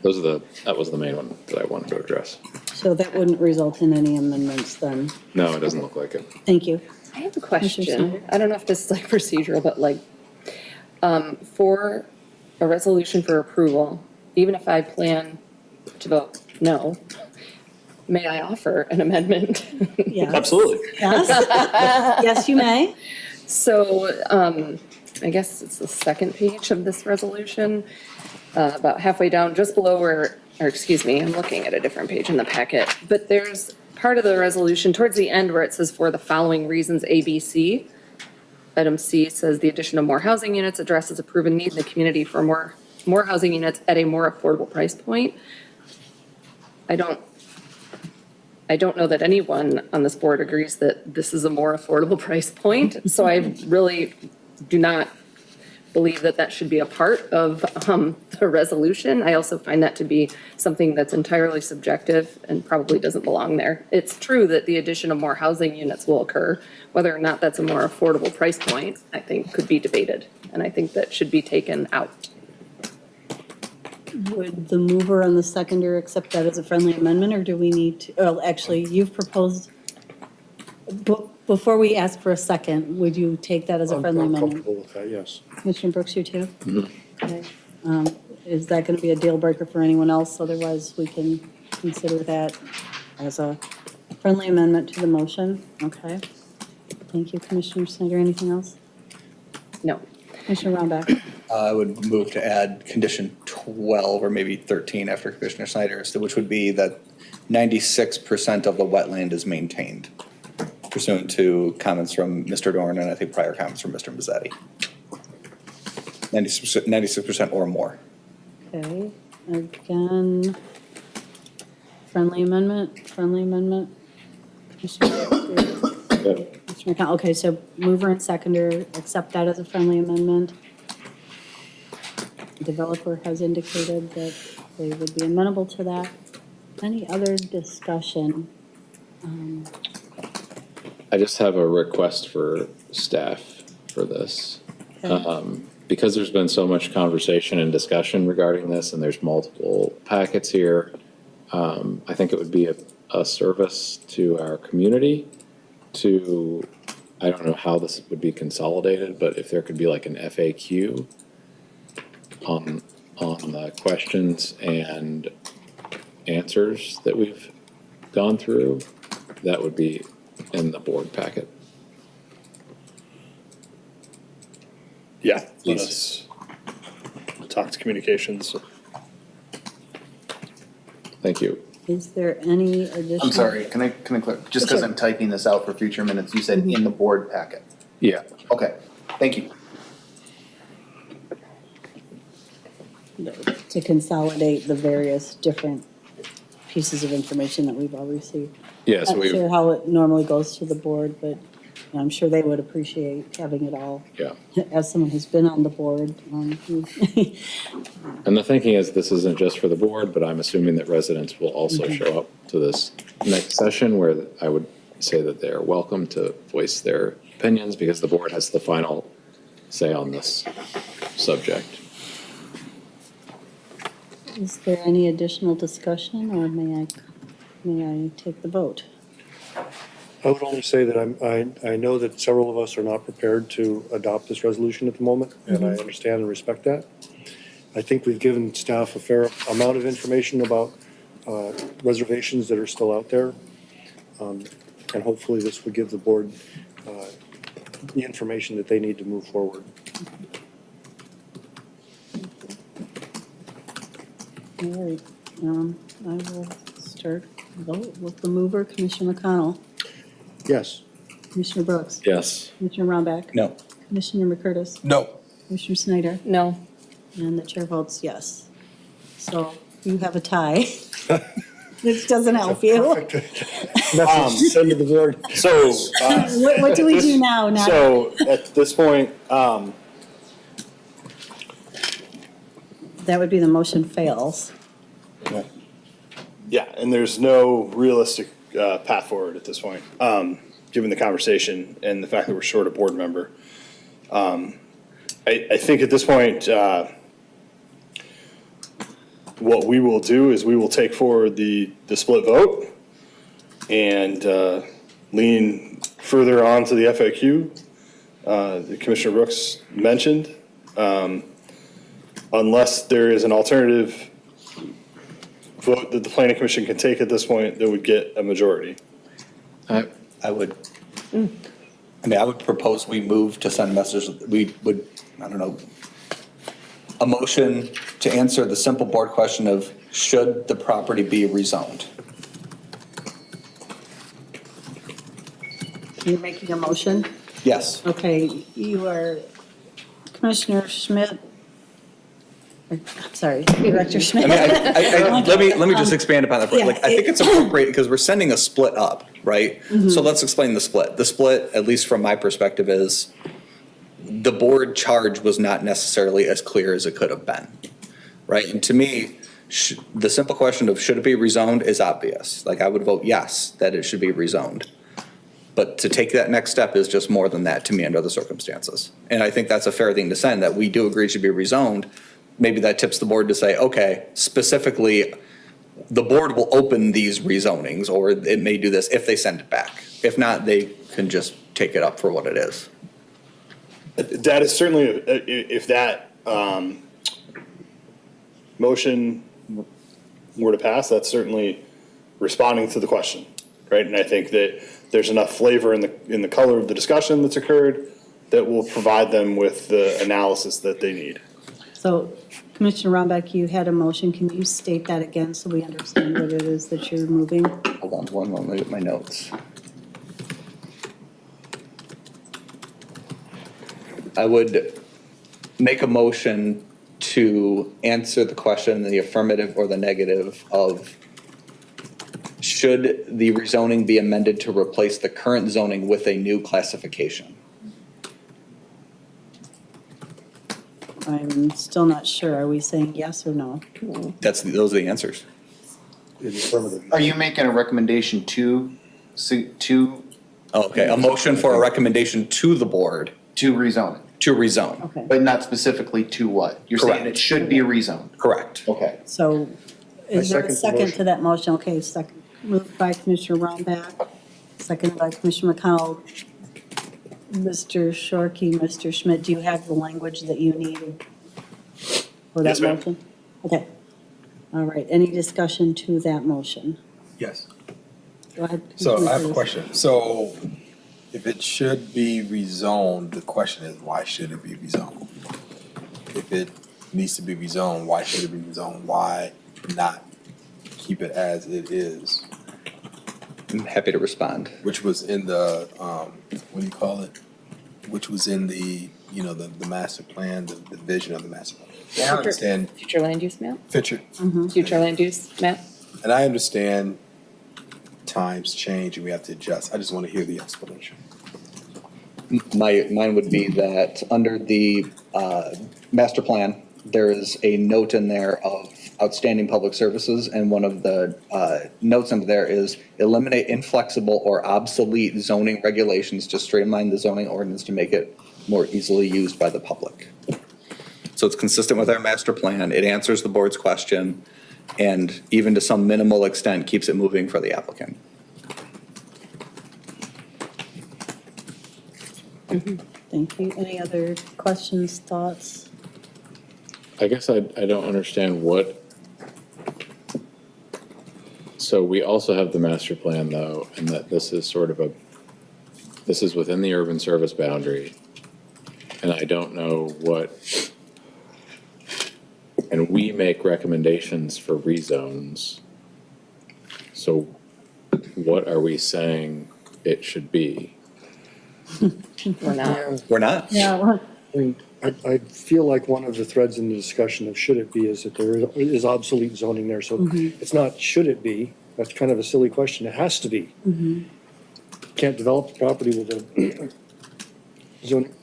That was the main one that I wanted to address. So that wouldn't result in any amendments then? No, it doesn't look like it. Thank you. I have a Commissioner question. Snyder? I don't know if this is like procedural, but like, for a resolution for approval, even if I plan to vote no, may I offer an amendment? Yes. Absolutely. Yes, yes, you may. So, I guess it's the second page of this resolution, about halfway down, just below where, or excuse me, I'm looking at a different page in the packet. But there's part of the resolution towards the end where it says for the following reasons, A, B, C. Item C says the addition of more housing units addresses a proven need in the community for more housing units at a more affordable price point. I don't know that anyone on this board agrees that this is a more affordable price point. So I really do not believe that that should be a part of the resolution. I also find that to be something that's entirely subjective and probably doesn't belong there. It's true that the addition of more housing units will occur. Whether or not that's a more affordable price point, I think could be debated. And I think that should be taken out. Would the mover and the seconder accept that as a friendly amendment, or do we need to, well, actually, you've proposed, before we ask for a second, would you take that as a friendly I'm amendment? comfortable with that, yes. Commissioner Brooks, you too? Okay. Is that going to be a deal breaker for anyone else? Otherwise, we can consider that as a friendly amendment to the motion. Okay. Thank you, Commissioner Snyder. Anything else? No. Commissioner Rombach? I would move to add condition 12 or maybe 13 after Commissioner Snyder's, which would be that 96% of the wetland is maintained pursuant to comments from Mr. Dorn and I think prior comments from Mr. Mazzetti. 96% or more. Okay. Again, friendly amendment? Commissioner McConnell, okay, so mover and seconder, accept that as a friendly amendment. Developer has indicated that they would be amenable to that. Any other discussion? I just have a request for staff for this. Because there's been so much conversation and discussion regarding this, and there's multiple packets here, I think it would be a service to our community to, I don't know how this would be consolidated, but if there could be like an FAQ on the questions and answers that we've gone through, that would be in the board packet. Yeah, let us talk to communications. Thank you. Is there any additional? I'm sorry, can I clarify? Just because I'm typing this out for future minutes, you said in the board packet. Yeah. Okay, thank you. To consolidate the various different pieces of information that we've all received. Yes, Not sure how it normally goes to the board, but I'm sure they would appreciate having it all. Yeah. As someone who's been on the board. And the thinking is this isn't just for the board, but I'm assuming that residents will also show up to this next session where I would say that they are welcome to voice their opinions because the board has the final say on this subject. Is there any additional discussion, or may I take the vote? I would only say that I know that several of us are not prepared to adopt this resolution at the moment, and I understand and respect that. I think we've given staff a fair amount of information about reservations that are still out there. And hopefully this will give the board the information that they need to move forward. All right, I will start the vote with the mover, Commissioner McConnell. Yes. Commissioner Brooks. Yes. Commissioner Rombach. No. Commissioner McCurtis. No. Commissioner Snyder. No. And the chair votes yes. So you have a tie, which doesn't help you. Message send to the board. So, What do we do now? so at this point, That would be the motion fails. yeah, and there's no realistic path forward at this point, given the conversation and the fact that we're short a board member. I think at this point, what we will do is we will take forward the split vote and lean further on to the FAQ that Commissioner Brooks mentioned. Unless there is an alternative vote that the planning commission can take at this point that would get a majority. I would propose we move to send messages, we would, I don't know, a motion to answer the simple board question of should the property be rezoned? You're making a motion? Yes. Okay, you are Commissioner Schmidt. I'm sorry, Director Schmidt. Let me just expand upon that. Yeah, Like, I think it's appropriate because we're sending a split up, right? So let's explain the split. The split, at least from my perspective, is the board charge was not necessarily as clear as it could have been, right? And to me, the simple question of should it be rezoned is obvious. Like, I would vote yes, that it should be rezoned. But to take that next step is just more than that to me under the circumstances. And I think that's a fair thing to send, that we do agree it should be rezoned. Maybe that tips the board to say, okay, specifically, the board will open these rezonings, or it may do this if they send it back. If not, they can just take it up for what it is. That is certainly, if that motion were to pass, that's certainly responding to the question, right? And I think that there's enough flavor in the color of the discussion that's occurred that will provide them with the analysis that they need. So Commissioner Rombeck, you had a motion. Can you state that again so we understand what it is that you're moving? Hold on one moment, at my notes. I would make a motion to answer the question in the affirmative or the negative of should the rezoning be amended to replace the current zoning with a new classification? I'm still not sure. Are we saying yes or no? Those are the answers. Are you making a recommendation to? Okay, a motion for a recommendation to the board To rezone it, to rezone. Okay, but not specifically to what? You're saying Correct. it should be rezoned. Correct. Okay. so is there a second the second motion. to that motion? Okay, second. Moved by Commissioner Rombeck, seconded by Commissioner McConnell. Mr. Shorkey, Mr. Schmidt, do you have the language that you need for that Yes, ma'am. motion? Okay. All right, any discussion to that motion? Yes. Go ahead. So I have a Commissioner. question. So if it should be rezoned, the question is, why should it be rezoned? If it needs to be rezoned, why should it be rezoned? Why not keep it as it is? I'm happy to respond. Which was in the, what do you call it? Which was in the, the master plan, the vision of the master plan. And I understand Future land use map? future, Future land use map? and I understand times change and we have to adjust. I just want to hear the explanation. Mine would be that under the master plan, there is a note in there of outstanding public services, and one of the notes under there is eliminate inflexible or obsolete zoning regulations to streamline the zoning ordinance to make it more easily used by the public. So it's consistent with our master plan. It answers the board's question, and even to some minimal extent, keeps it moving for the applicant. Thank you. Any other questions, thoughts? I guess I don't understand what, so we also have the master plan though, and that this is sort of this is within the urban service boundary. And I don't know what, and we make recommendations for rezones. So what are we saying it should be? We're not. We're not? Yeah, well, I mean, I feel like one of the threads in the discussion of should it be is that there is obsolete zoning there. So it's not should it be, that's kind of a silly question. It has to be. Can't develop the property with a zoning,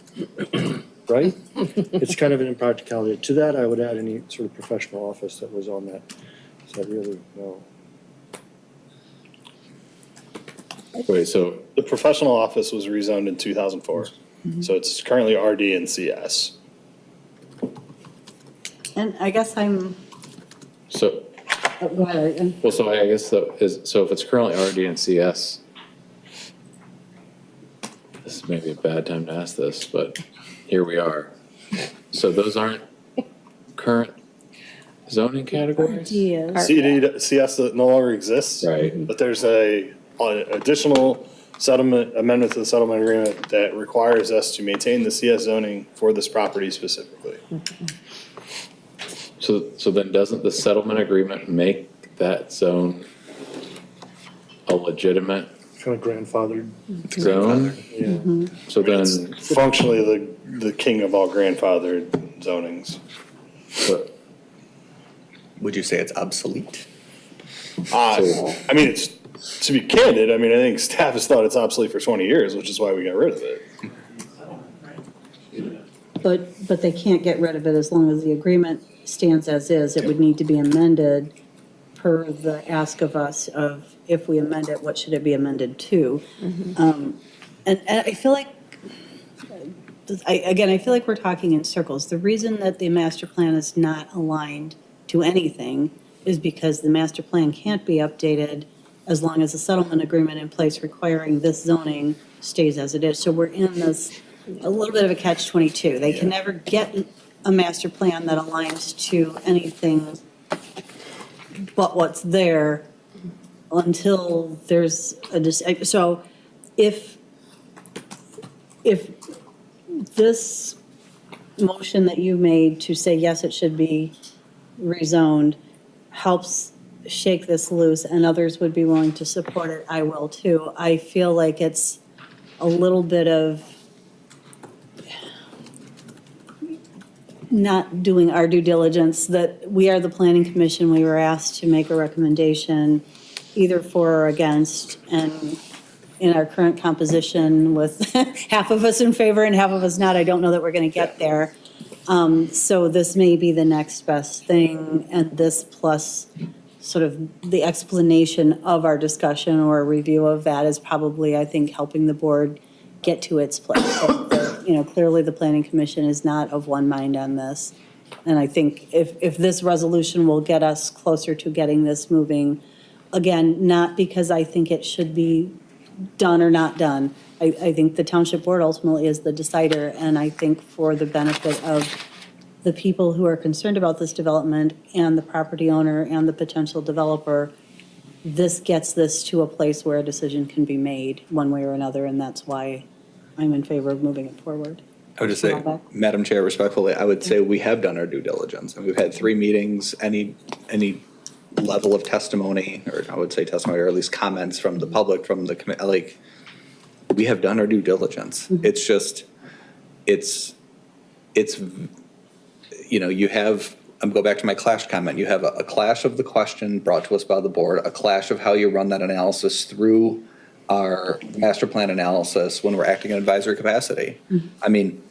right? It's kind of an impracticality. To that, I would add any sort of professional office that was on that. So I really, no. Wait, so, The professional office was rezoned in 2004. So it's currently RD and CS. And I guess I'm, so, oh, go ahead. well, so I guess, so if it's currently RD and CS, this may be a bad time to ask this, but here we are. So those aren't current zoning categories? Ideas. CS no longer exists. Right. But there's an additional settlement, amendment to the settlement agreement that requires us to maintain the CS zoning for this property specifically. So then doesn't the settlement agreement make that zone a legitimate Kind of grandfathered. zone? Yeah. So then, Functionally, the king of all grandfathered zonings. but- Would you say it's obsolete? I mean, it's, to be candid, I mean, I think staff has thought it's obsolete for 20 years, which is why we got rid of it. But they can't get rid of it as long as the agreement stands as is. It would need to be amended per the ask of us of if we amend it, what should it be amended to? And I feel like, I feel like we're talking in circles. The reason that the master plan is not aligned to anything is because the master plan can't be updated as long as the settlement agreement in place requiring this zoning stays as it is. So we're in this, a little bit of a catch-22. They can never get a master plan that aligns to anything but what's there until there's a, so if this motion that you made to say, yes, it should be rezoned, helps shake this loose and others would be willing to support it, I will too. I feel like it's a little bit of not doing our due diligence, that we are the planning commission, we were asked to make a recommendation either for or against, and in our current composition with half of us in favor and half of us not, I don't know that we're going to get there. So this may be the next best thing, and this plus sort of the explanation of our discussion or a review of that is probably, I think, helping the board get to its place. You know, clearly the planning commission is not of one mind on this. And I think if this resolution will get us closer to getting this moving, again, not because I think it should be done or not done. I think the township board ultimately is the decider, and I think for the benefit of the people who are concerned about this development and the property owner and the potential developer, this gets this to a place where a decision can be made one way or another, and that's why I'm in favor of moving it forward. I would just say, Madam Chair, respectfully, I would say we have done our due diligence, and we've had 3 meetings, any level of testimony, or I would say testimony, or at least comments from the public, from the committee, like, we have done our due diligence. It's just, it's, you know, you have, I'm go back to my clash comment, you have a clash of the question brought to us by the board, a clash of how you run that analysis through our master plan analysis when we're acting in advisory capacity. I mean,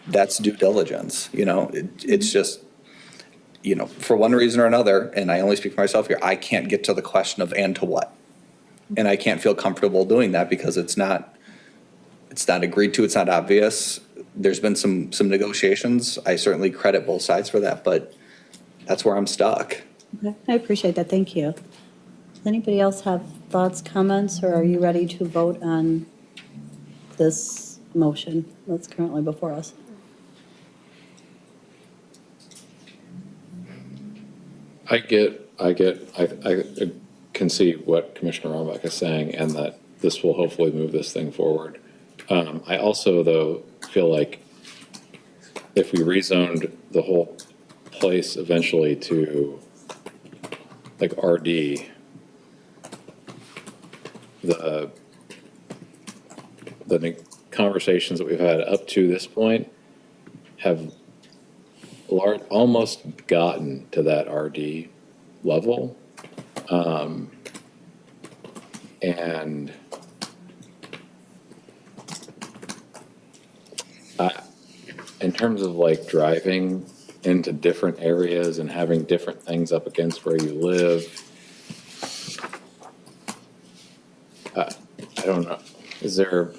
that's due diligence, you know, it's just, you know, for one reason or another, and I only speak for myself here, I can't get to the question of and to what. And I can't feel comfortable doing that because it's not agreed to, it's not obvious. There's been some negotiations. I certainly credit both sides for that, but that's where I'm stuck. Okay, I appreciate that, thank you. Does anybody else have thoughts, comments, or are you ready to vote on this motion that's currently before us? I can see what Commissioner Rombach is saying, and that this will hopefully move this thing forward. I also, though, feel like if we rezoned the whole place eventually to like RD, the conversations that we've had up to this point have almost gotten to that RD level. And in terms of like driving into different areas and having different things up against where you live, I don't know, is there,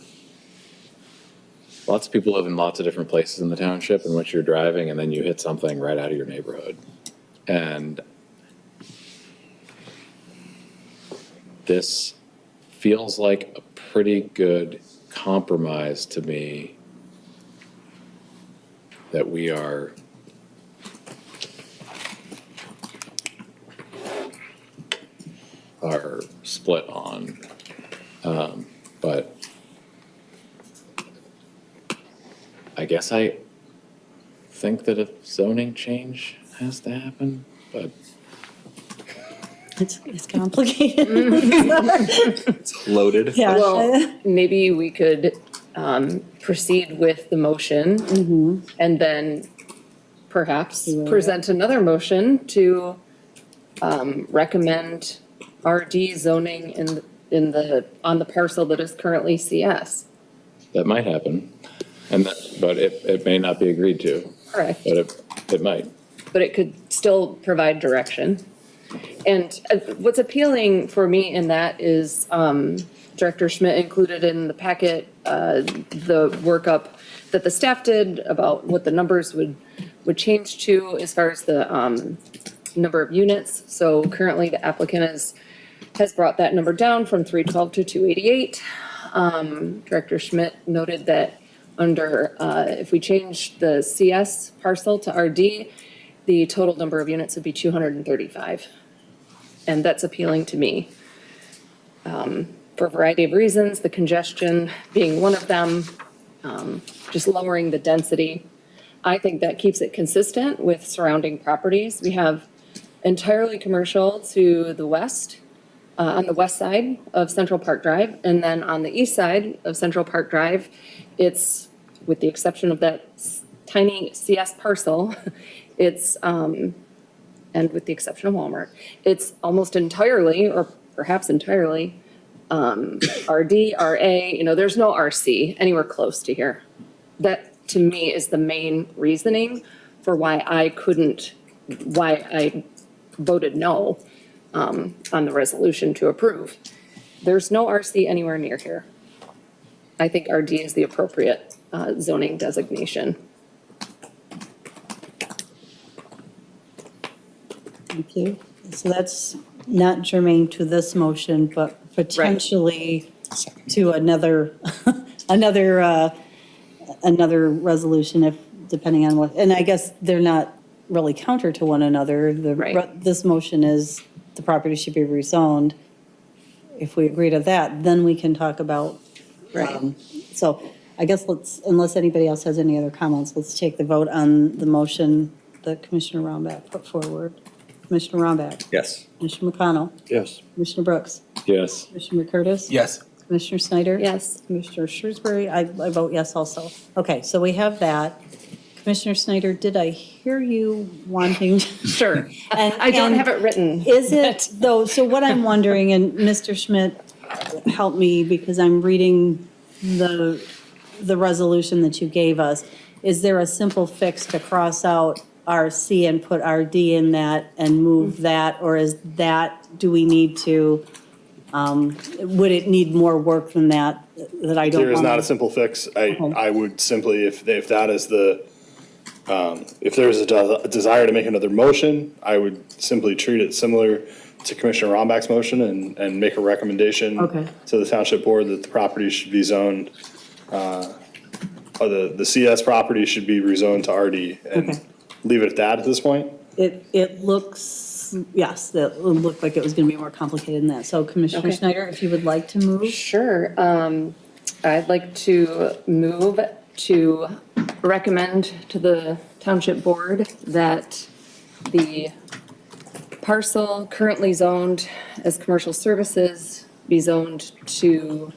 lots of people live in lots of different places in the township in which you're driving and then you hit something right out of your neighborhood. And this feels like a pretty good compromise to me that we are split on. But I guess I think that a zoning change has to happen, but It's complicated. It's loaded. Yeah. Well, maybe we could proceed with the motion and then perhaps present another motion to recommend RD zoning on the parcel that is currently CS. that might happen. And that, but it may not be agreed to, Correct. but it might. But it could still provide direction. And what's appealing for me in that is Director Schmidt included in the packet the workup that the staff did about what the numbers would change to as far as the number of units. So currently the applicant has brought that number down from 312 to 288. Director Schmidt noted that under, if we change the CS parcel to RD, the total number of units would be 235. And that's appealing to me. For a variety of reasons, the congestion being one of them, just lowering the density. I think that keeps it consistent with surrounding properties. We have entirely commercial to the west, on the west side of Central Park Drive. And then on the east side of Central Park Drive, it's, with the exception of that tiny CS parcel, it's, and with the exception of Walmart, it's almost entirely, or perhaps entirely, RD, RA, there's no RC anywhere close to here. That, to me, is the main reasoning for why I voted no on the resolution to approve. There's no RC anywhere near here. I think RD is the appropriate zoning designation. Thank you. So that's not germane to this motion, but potentially to another resolution, if, depending on what, and I guess they're not really counter to one another. This motion is the property should be rezoned. If we agree to that, then we can talk about. So I guess unless anybody else has any other comments, let's take the vote on the motion that Commissioner Rombach put forward. Commissioner Rombach? Yes. Commissioner McConnell? Yes. Commissioner Brooks? Yes. Commissioner Curtis? Yes. Commissioner Snyder? Yes. Commissioner Shrewsbury? I vote yes also. Okay, so we have that. Commissioner Snyder, did I hear you wanting? Sure. I don't have it written. Is it, though, so what I'm wondering, and Mr. Schmidt, help me, because I'm reading the resolution that you gave us. Is there a simple fix to cross out RC and put RD in that and move that? Or is that, do we need to, would it need more work than that I don't want? There is not a simple fix. I would simply, if that is the, if there is a desire to make another motion, I would simply treat it similar to Commissioner Rombach's motion and make a recommendation to the township board that the property should be zoned, or the CS property should be rezoned to RD and leave it at that at this point. It looks, yes, it looked like it was going to be more complicated than that. So Commissioner Snyder, if you would like to move. Sure. I'd like to move to recommend to the township board that the parcel currently zoned as commercial services be zoned to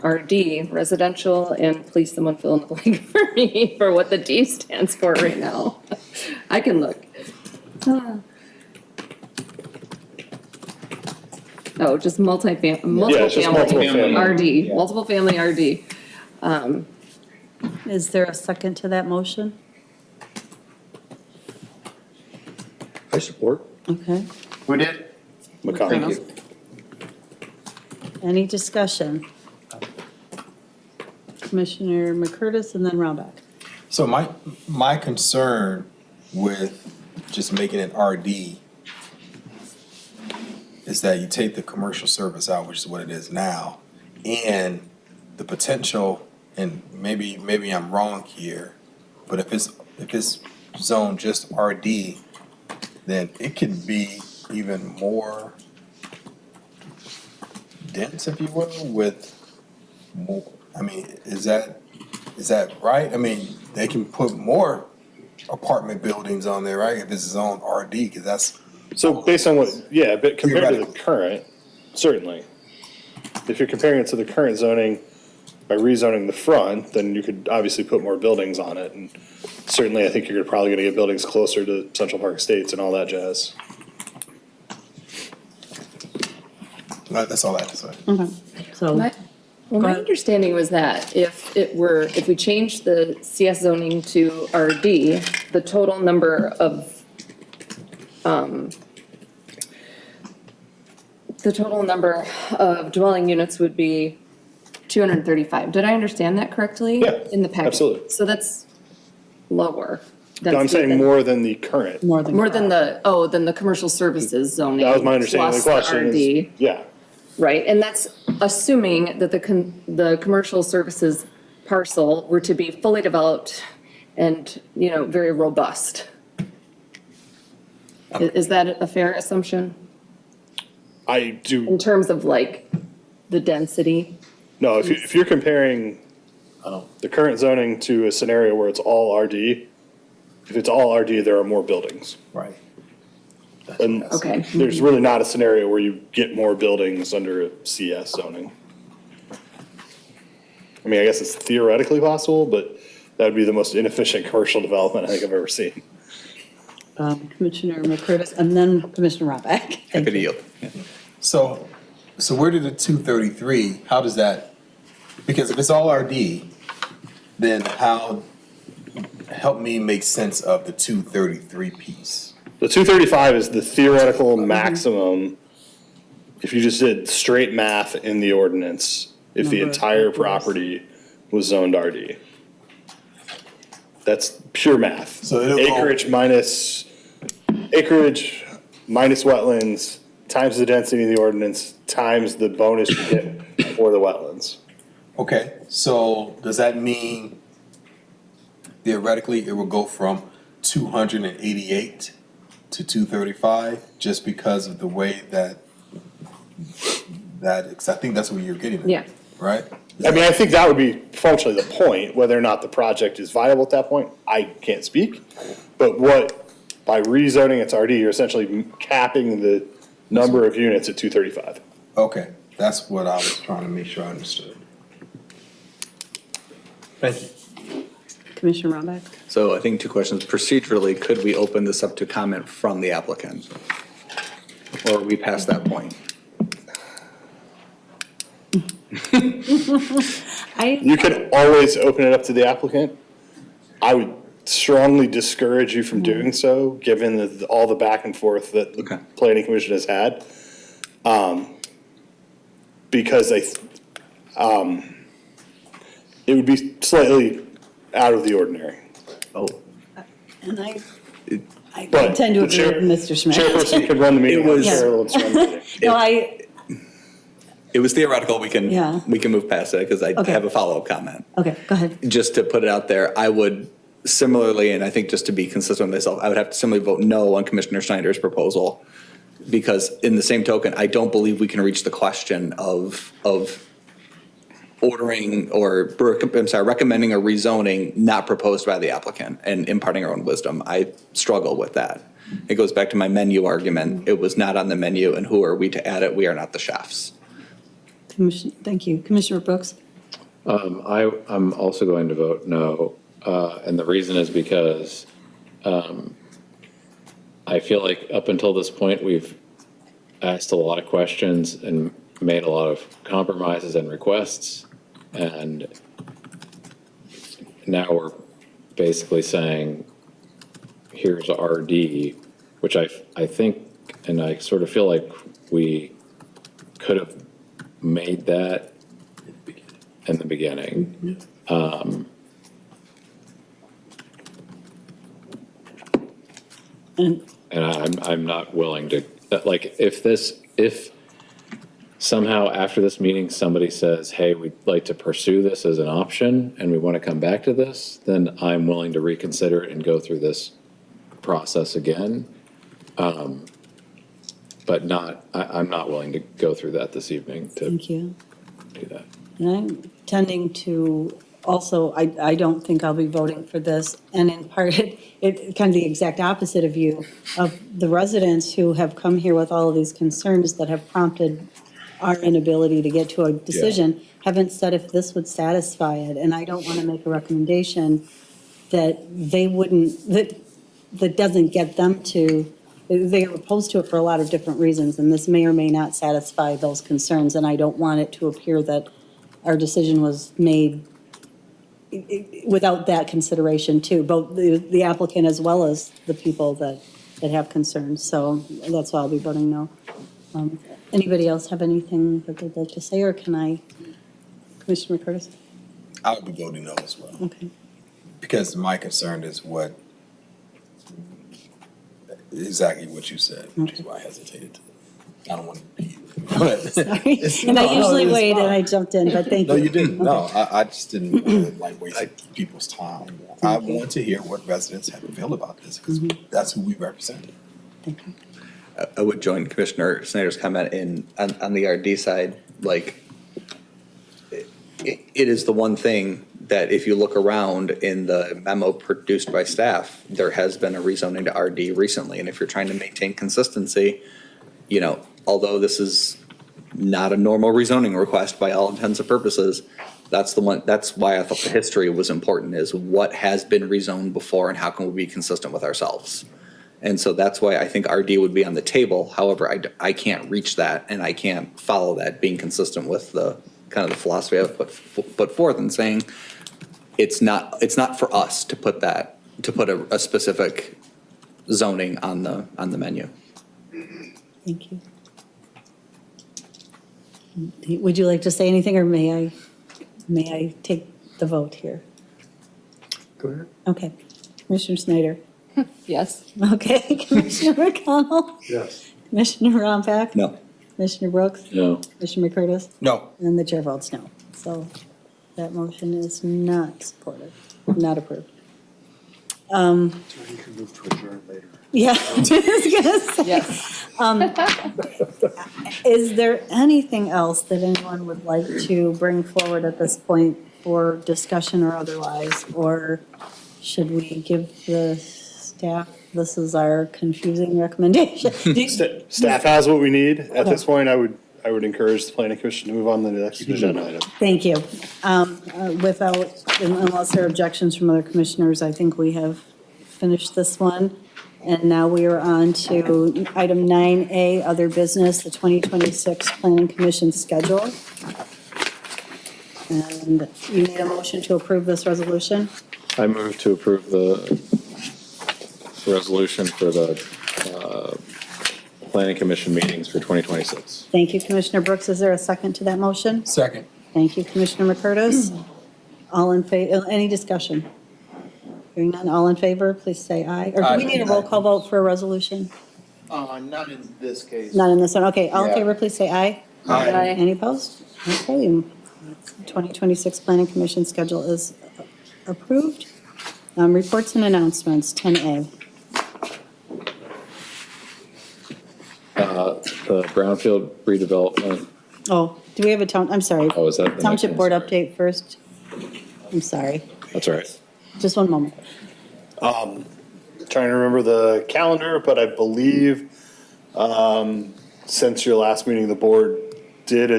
RD, residential, and please someone fill in the blank for me for what the D stands for right now. I can look. Oh, just multiple family RD, multiple family RD. Is there a second to that motion? I support. Okay. Who did? McConnell. Any discussion? Commissioner McCurtis and then Roundback. So my concern with just making it RD is that you take the commercial service out, which is what it is now, and the potential, and maybe I'm wrong here, but if it's zoned just RD, then it could be even more dense, if you will, with more, I mean, is that right? I mean, they can put more apartment buildings on there, right? If it's zoned RD, because that's. So based on what, yeah, but compared to the Theoretically. current, certainly. If you're comparing it to the current zoning, by rezoning the front, then you could obviously put more buildings on it. And certainly, I think you're probably gonna get buildings closer to Central Park Estates and all that jazz. That's all I have to say. Okay, so. My ahead. understanding was that if we changed the CS zoning to RD, the total number of, dwelling units would be 235. Did I understand that correctly? Yeah, In the package? absolutely. So that's lower. No, I'm saying more than the current. More than. Than the commercial services zoning. That was my understanding of the plus question. RD. Yeah, Right, and that's assuming that the commercial services parcel were to be fully developed and, very robust. Is that a fair assumption I do. in terms of like the density? No, if you're comparing the current zoning to a scenario where it's all RD, if it's all RD, there are more buildings. Right. And Okay. there's really not a scenario where you get more buildings under a CS zoning. I mean, I guess it's theoretically possible, but that would be the most inefficient commercial development I think I've ever seen. Commissioner McCurtis and then Commissioner Roundback. Happy to yield. So where did the 233, how does that, because if it's all RD, then help me make sense of the 233 piece. The 235 is the theoretical maximum, if you just did straight math in the ordinance, if the entire property was zoned RD. That's pure math. So it'll go- Acreage minus wetlands, times the density of the ordinance, times the bonus you get for the wetlands. Okay, so does that mean theoretically it will go from 288 to 235 just because of the way that, because I think that's what you're getting at. Yeah. Right? I mean, I think that would be functionally the point, whether or not the project is viable at that point, I can't speak. But by rezoning its RD, you're essentially capping the number of units at 235. Okay, that's what I was trying to make sure I understood. Thank you. Commissioner Roundback. So I think two questions. Procedurally, could we open this up to comment from the applicant? Or are we past that point? You can always open it up to the applicant. I would strongly discourage you from doing so, given all the back and forth that the Okay. planning commission has had. Because it would be slightly out of the ordinary. Oh, And I But tend to the agree chair- with Mr. Schmidt. Chairperson could run the meeting, It was- the chair will run the meeting. No, it was theoretical. We Yeah. can move past it because I Okay. have a follow-up comment. okay, go ahead. Just to put it out there, I would similarly, and I think just to be consistent with myself, I would have to similarly vote no on Commissioner Schneider's proposal. Because in the same token, I don't believe we can reach the question of ordering or, recommending a rezoning not proposed by the applicant and imparting our own wisdom. I struggle with that. It goes back to my menu argument. It was not on the menu, and who are we to add it? We are not the chefs. Thank you. Commissioner Brooks? I'm also going to vote no, and the reason is because I feel like up until this point, we've asked a lot of questions and made a lot of compromises and requests, and now we're basically saying, here's RD, which I think, and I sort of feel like we could have made that in the beginning. And And I'm not willing to, like, if somehow after this meeting, somebody says, hey, we'd like to pursue this as an option and we want to come back to this, then I'm willing to reconsider it and go through this process again. But I'm not willing to go through that this evening to thank you. do that. And I'm tending to also, I don't think I'll be voting for this. And in part, it kind of the exact opposite of you, of the residents who have come here with all of these concerns that have prompted our inability to get to a decision, haven't said if this would satisfy it. And I don't want to make a recommendation that they wouldn't, that doesn't get them to, they are opposed to it for a lot of different reasons, and this may or may not satisfy those concerns, and I don't want it to appear that our decision was made without that consideration too, both the applicant as well as the people that have concerns. So that's why I'll be voting no. Anybody else have anything that they'd like to say, or can I, Commissioner Curtis? I would be voting no as well, Okay. because my concern is exactly what you said, which is why I hesitated. I don't want to be. Sorry. And I usually wait and I jumped in, but thank you. No, you didn't. No, I just didn't want to like waste people's time. I want to hear what residents have to feel about this, because that's who we represent. Thank you. I would join Commissioner Snyder's comment on the RD side, like, it is the one thing that if you look around in the memo produced by staff, there has been a rezoning to RD recently. And if you're trying to maintain consistency, you know, although this is not a normal rezoning request by all intents and purposes, that's why I thought the history was important, is what has been rezoned before and how can we be consistent with ourselves. And so that's why I think RD would be on the table. However, I can't reach that, and I can't follow that, being consistent with the kind of the philosophy I've put forth, and saying it's not for us to put a specific zoning on the menu. Thank you. Would you like to say anything, or may I take the vote here? Go ahead. Okay. Commissioner Snyder? Yes. Okay. Commissioner McConnell? Yes. Commissioner Rombach? No. Commissioner Brooks? No. Commissioner McCurtis? No. And the chair votes no. So that motion is not supported, not approved. So you can move to adjourn later. Yeah, I was gonna say. Yes. Is there anything else that anyone would like to bring forward at this point for discussion or otherwise? Or should we give the staff, this is our confusing recommendation? Staff has what we need. At this point, I would encourage the planning commission to move on to the next agenda item. Thank you. Unless there are objections from other commissioners, I think we have finished this one. And now we are on to item 9A, other business, the 2026 Planning Commission schedule. And you need a motion to approve this resolution? I move to approve the resolution for the Planning Commission meetings for 2026. Thank you, Commissioner Brooks. Is there a second to that motion? Second. Thank you, Commissioner McCurtis. All in favor, any discussion? Hearing none, all in favor, please say aye. Or do we need a roll call vote for a resolution? Not in this case. Not in this one. Okay, all in Yeah. favor, please say aye. Aye. Any opposed? Okay, 2026 Planning Commission schedule is approved. Reports and announcements, 10A. The brownfield redevelopment. Oh, do we have I'm sorry. Oh, is that the next Township one? Board Sorry. update first. I'm sorry. That's all right. Just one moment. Trying to remember the calendar, but I believe since your last meeting, the board did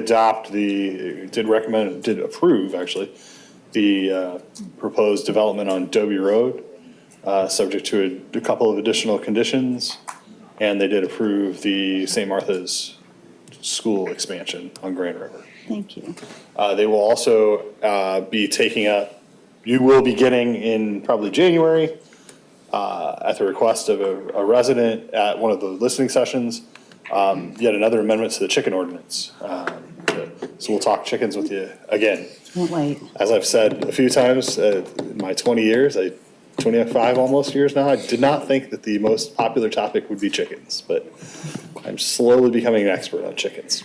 approve actually the proposed development on Dobie Road, subject to a couple of additional conditions, and they did approve the St. Martha's School expansion on Grand River. Thank you. They will also be taking up, you will be getting in probably January, at the request of a resident at one of the listening sessions, yet another amendment to the chicken ordinance. So we'll talk chickens with you again. Can't wait. As I've said a few times, in my 20 years, 25 almost years now, I did not think that the most popular topic would be chickens, but I'm slowly becoming an expert on chickens.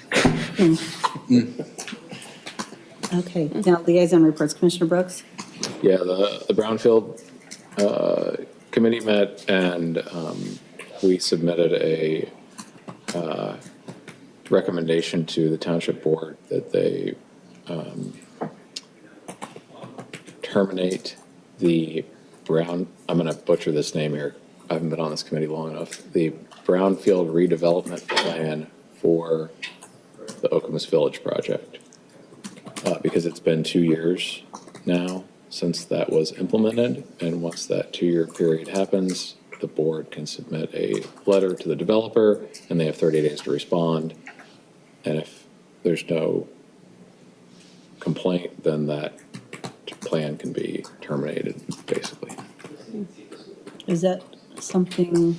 Okay, now liaison reports, Commissioner Brooks? Yeah, the Brownfield committee met, and we submitted a recommendation to the township board that they terminate the I'm going to butcher this name here, I haven't been on this committee long enough, the Brownfield redevelopment plan for the Okemos Village project. Because it's been 2 years now since that was implemented, and once that 2-year period happens, the board can submit a letter to the developer, and they have 30 days to respond. And if there's no complaint, then that plan can be terminated, basically. Is that something,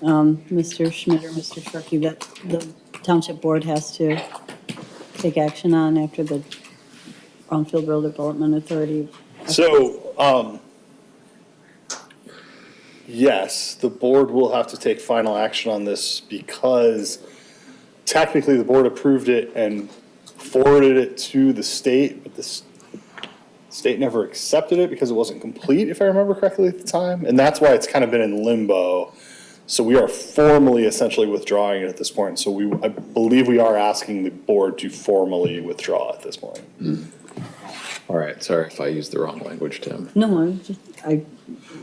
Mr. Schmidt or Mr. Sharkey, that the township board has to take action on after the Brownfield Rural Development Authority? So, yes, the board will have to take final action on this because technically the board approved it and forwarded it to the state, but the state never accepted it because it wasn't complete, if I remember correctly at the time. And that's why it's kind of been in limbo. So we are formally essentially withdrawing it at this point. So I believe we are asking the board to formally withdraw at this point. All right, sorry if I used the wrong language, Tim. No,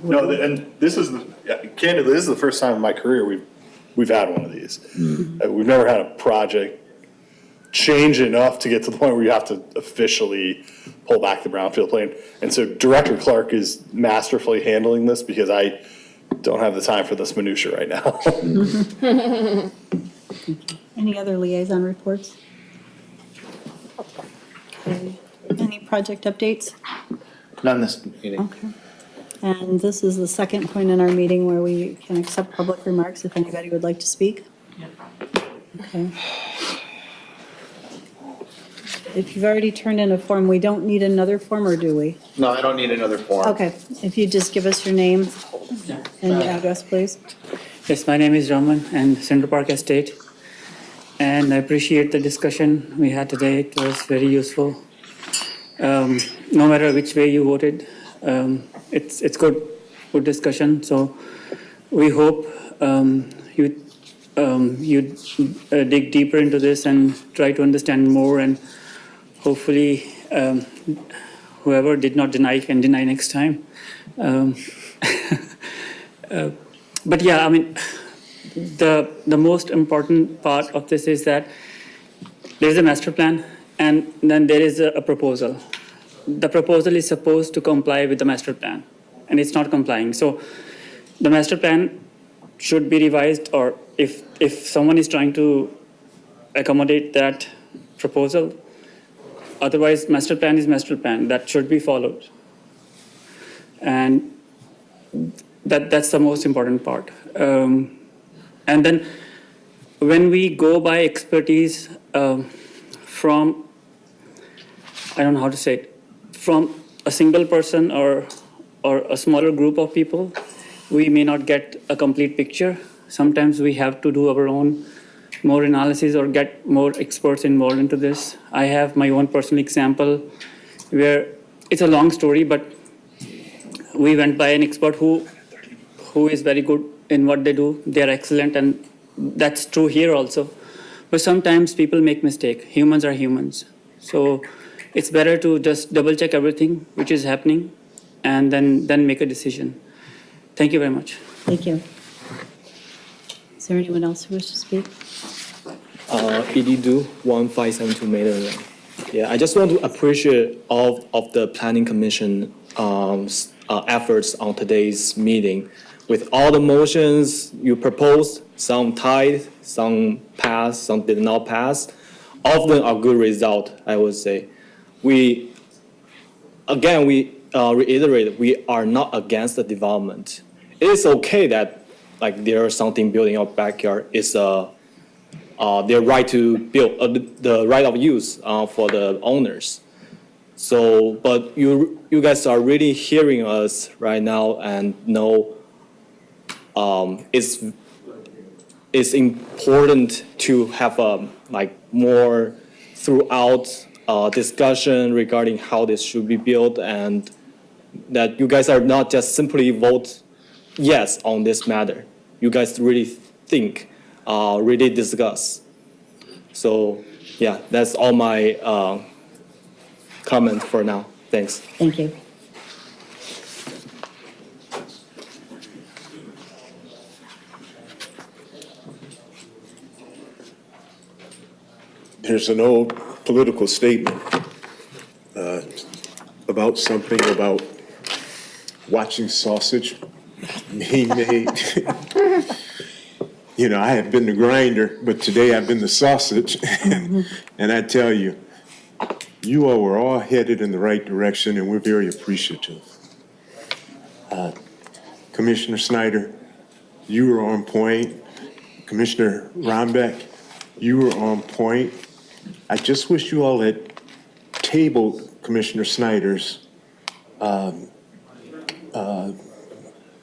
No, and this is candidly, this is the first time in my career we've had one of these. We've never had a project change enough to get to the point where you have to officially pull back the Brownfield plan. And so Director Clark is masterfully handling this because I don't have the time for this minutia right now. Any other liaison reports? Okay. Any project updates? None this meeting. Okay. And this is the second point in our meeting where we can accept public remarks if anybody would like to speak. Okay. If you've already turned in a form, we don't need another form, or do we? No, I don't need another form. Okay, if you just give us your name and your address, please. Yes, my name is Raman and Central Park Estate. And I appreciate the discussion we had today. It was very useful. No matter which way you voted, it's good discussion. So we hope you dig deeper into this and try to understand more, and hopefully whoever did not deny can deny next time. But yeah, I mean, the most important part of this is that there is a master plan and then there is a proposal. The proposal is supposed to comply with the master plan, and it's not complying. So the master plan should be revised, or if someone is trying to accommodate that proposal, otherwise master plan is master plan, that should be followed. And that's the most important part. And then when we go by expertise from, I don't know how to say it, from a single person or a smaller group of people, we may not get a complete picture. Sometimes we have to do our own more analysis or get more experts involved into this. I have my own personal example where it's a long story, but we went by an expert who is very good in what they do. They're excellent, and that's true here also. But sometimes people make mistakes. Humans are humans. So it's better to just double check everything which is happening and then make a decision. Thank you very much. Thank you. Is there anyone else who wishes to speak? ED 1572 Maiden Lane. Yeah, I just want to appreciate all of the Planning Commission efforts on today's meeting. With all the motions you proposed, some tied, some passed, some did not pass. All of them are good result, I would say. We reiterate, we are not against the development. It is okay that like there is something building in our backyard. It's their right to build, the right of use for the owners. So, but you guys are really hearing us right now and know it's important to have like more throughout discussion regarding how this should be built, and that you guys are not just simply vote yes on this matter. You guys really think, really discuss. So yeah, that's all my comment for now. Thanks. Thank you. There's an old political statement about something about watching sausage being made. You know, I have been the grinder, but today I've been the sausage. And I tell you, you all were all headed in the right direction, and we're very appreciative. Commissioner Snyder, you were on point. Commissioner Rombeck, you were on point. I just wish you all had tabled Commissioner Snyder's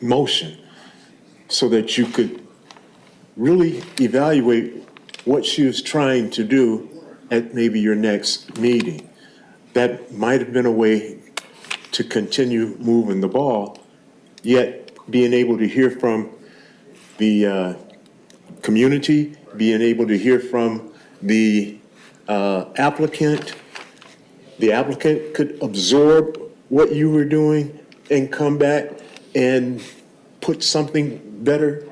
motion so that you could really evaluate what she was trying to do at maybe your next meeting. That might have been a way to continue moving the ball, yet being able to hear from the community, being able to hear from the applicant. The applicant could absorb what you were doing and come back and put something better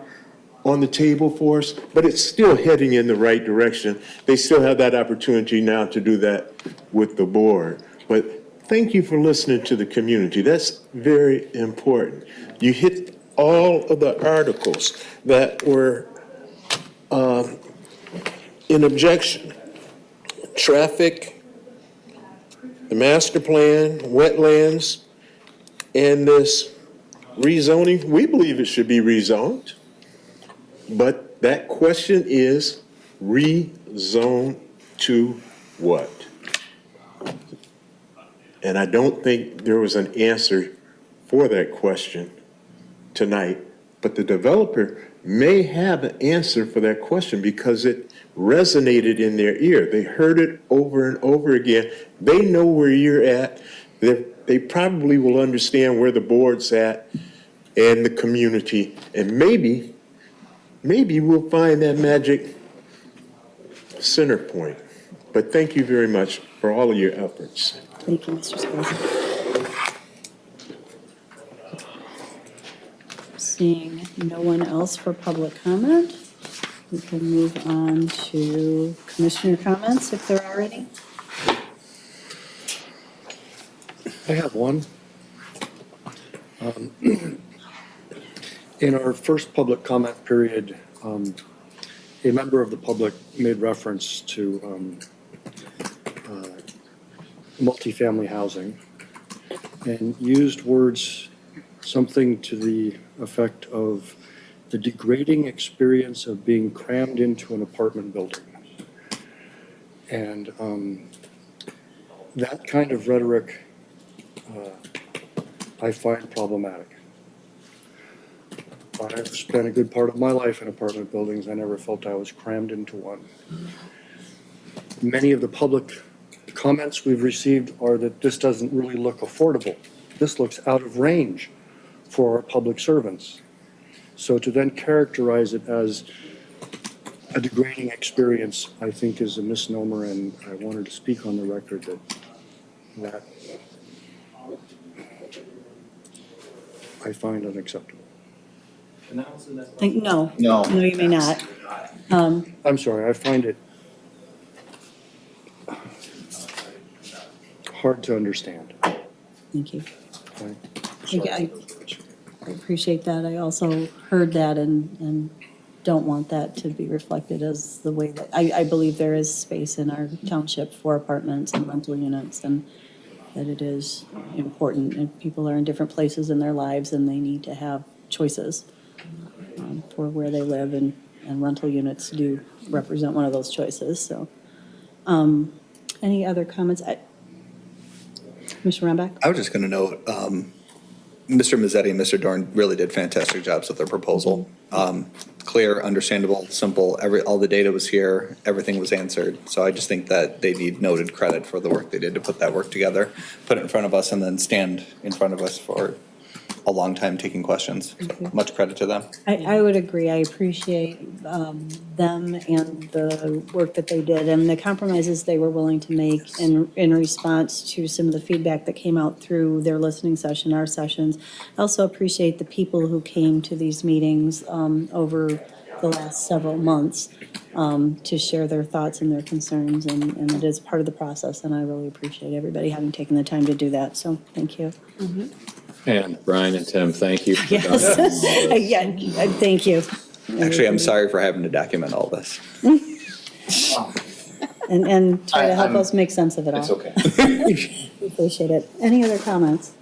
on the table for us, but it's still heading in the right direction. They still have that opportunity now to do that with the board. But thank you for listening to the community. That's very important. You hit all of the articles that were in objection. Traffic, the master plan, wetlands, and this rezoning. We believe it should be rezoned, but that question is rezone to what? And I don't think there was an answer for that question tonight, but the developer may have an answer for that question because it resonated in their ear. They heard it over and over again. They know where you're at. They probably will understand where the board's at and the community. And maybe we'll find that magic center point. But thank you very much for all of your efforts. Thank you, Mr. Scarza. Seeing no one else for public comment, we can move on to commissioner comments if there are any. I have one. In our first public comment period, a member of the public made reference to multifamily housing and used words something to the effect of the degrading experience of being crammed into an apartment building. And that kind of rhetoric I find problematic. I've spent a good part of my life in apartment buildings. I never felt I was crammed into one. Many of the public comments we've received are that this doesn't really look affordable. This looks out of range for our public servants. So to then characterize it as a degrading experience, I think is a misnomer, and I wanted to speak on the record that I find unacceptable. No, you may not. I'm sorry, I find it hard to understand. Thank you. Okay? Thank you. I appreciate that. I also heard that and don't want that to be reflected as the way that, I believe there is space in our township for apartments and rental units, and that it is important, and people are in different places in their lives and they need to have choices for where they live, and rental units do represent one of those choices, so. Any other comments? Commissioner Ramback? I was just going to note, Mr. Mazzetti and Mr. Dorn really did fantastic jobs with their proposal. Clear, understandable, simple, all the data was here, everything was answered. So I just think that they need noted credit for the work they did to put that work together, put it in front of us, and then stand in front of us for a long time taking questions. So much credit to them. I would agree. I appreciate them and the work that they did and the compromises they were willing to make in response to some of the feedback that came out through their listening session, our sessions. I also appreciate the people who came to these meetings over the last several months to share their thoughts and their concerns, and it is part of the process, and I really appreciate everybody having taken the time to do that, so thank you. And Brian and Tim, thank you. For Yes, yeah, thank you. Actually, I'm sorry for having to document all this. And try to help us make sense of it all. It's okay. Appreciate it. Any other comments?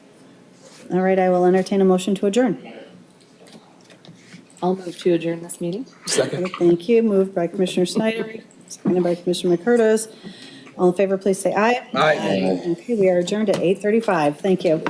All right, I will entertain a motion to adjourn. I'll move to adjourn this meeting. Thank you. Moved by Commissioner Snyder, seconded by Commissioner McCurtis. All in favor, please say aye. Aye. Okay, we are adjourned at 8:35. Thank you.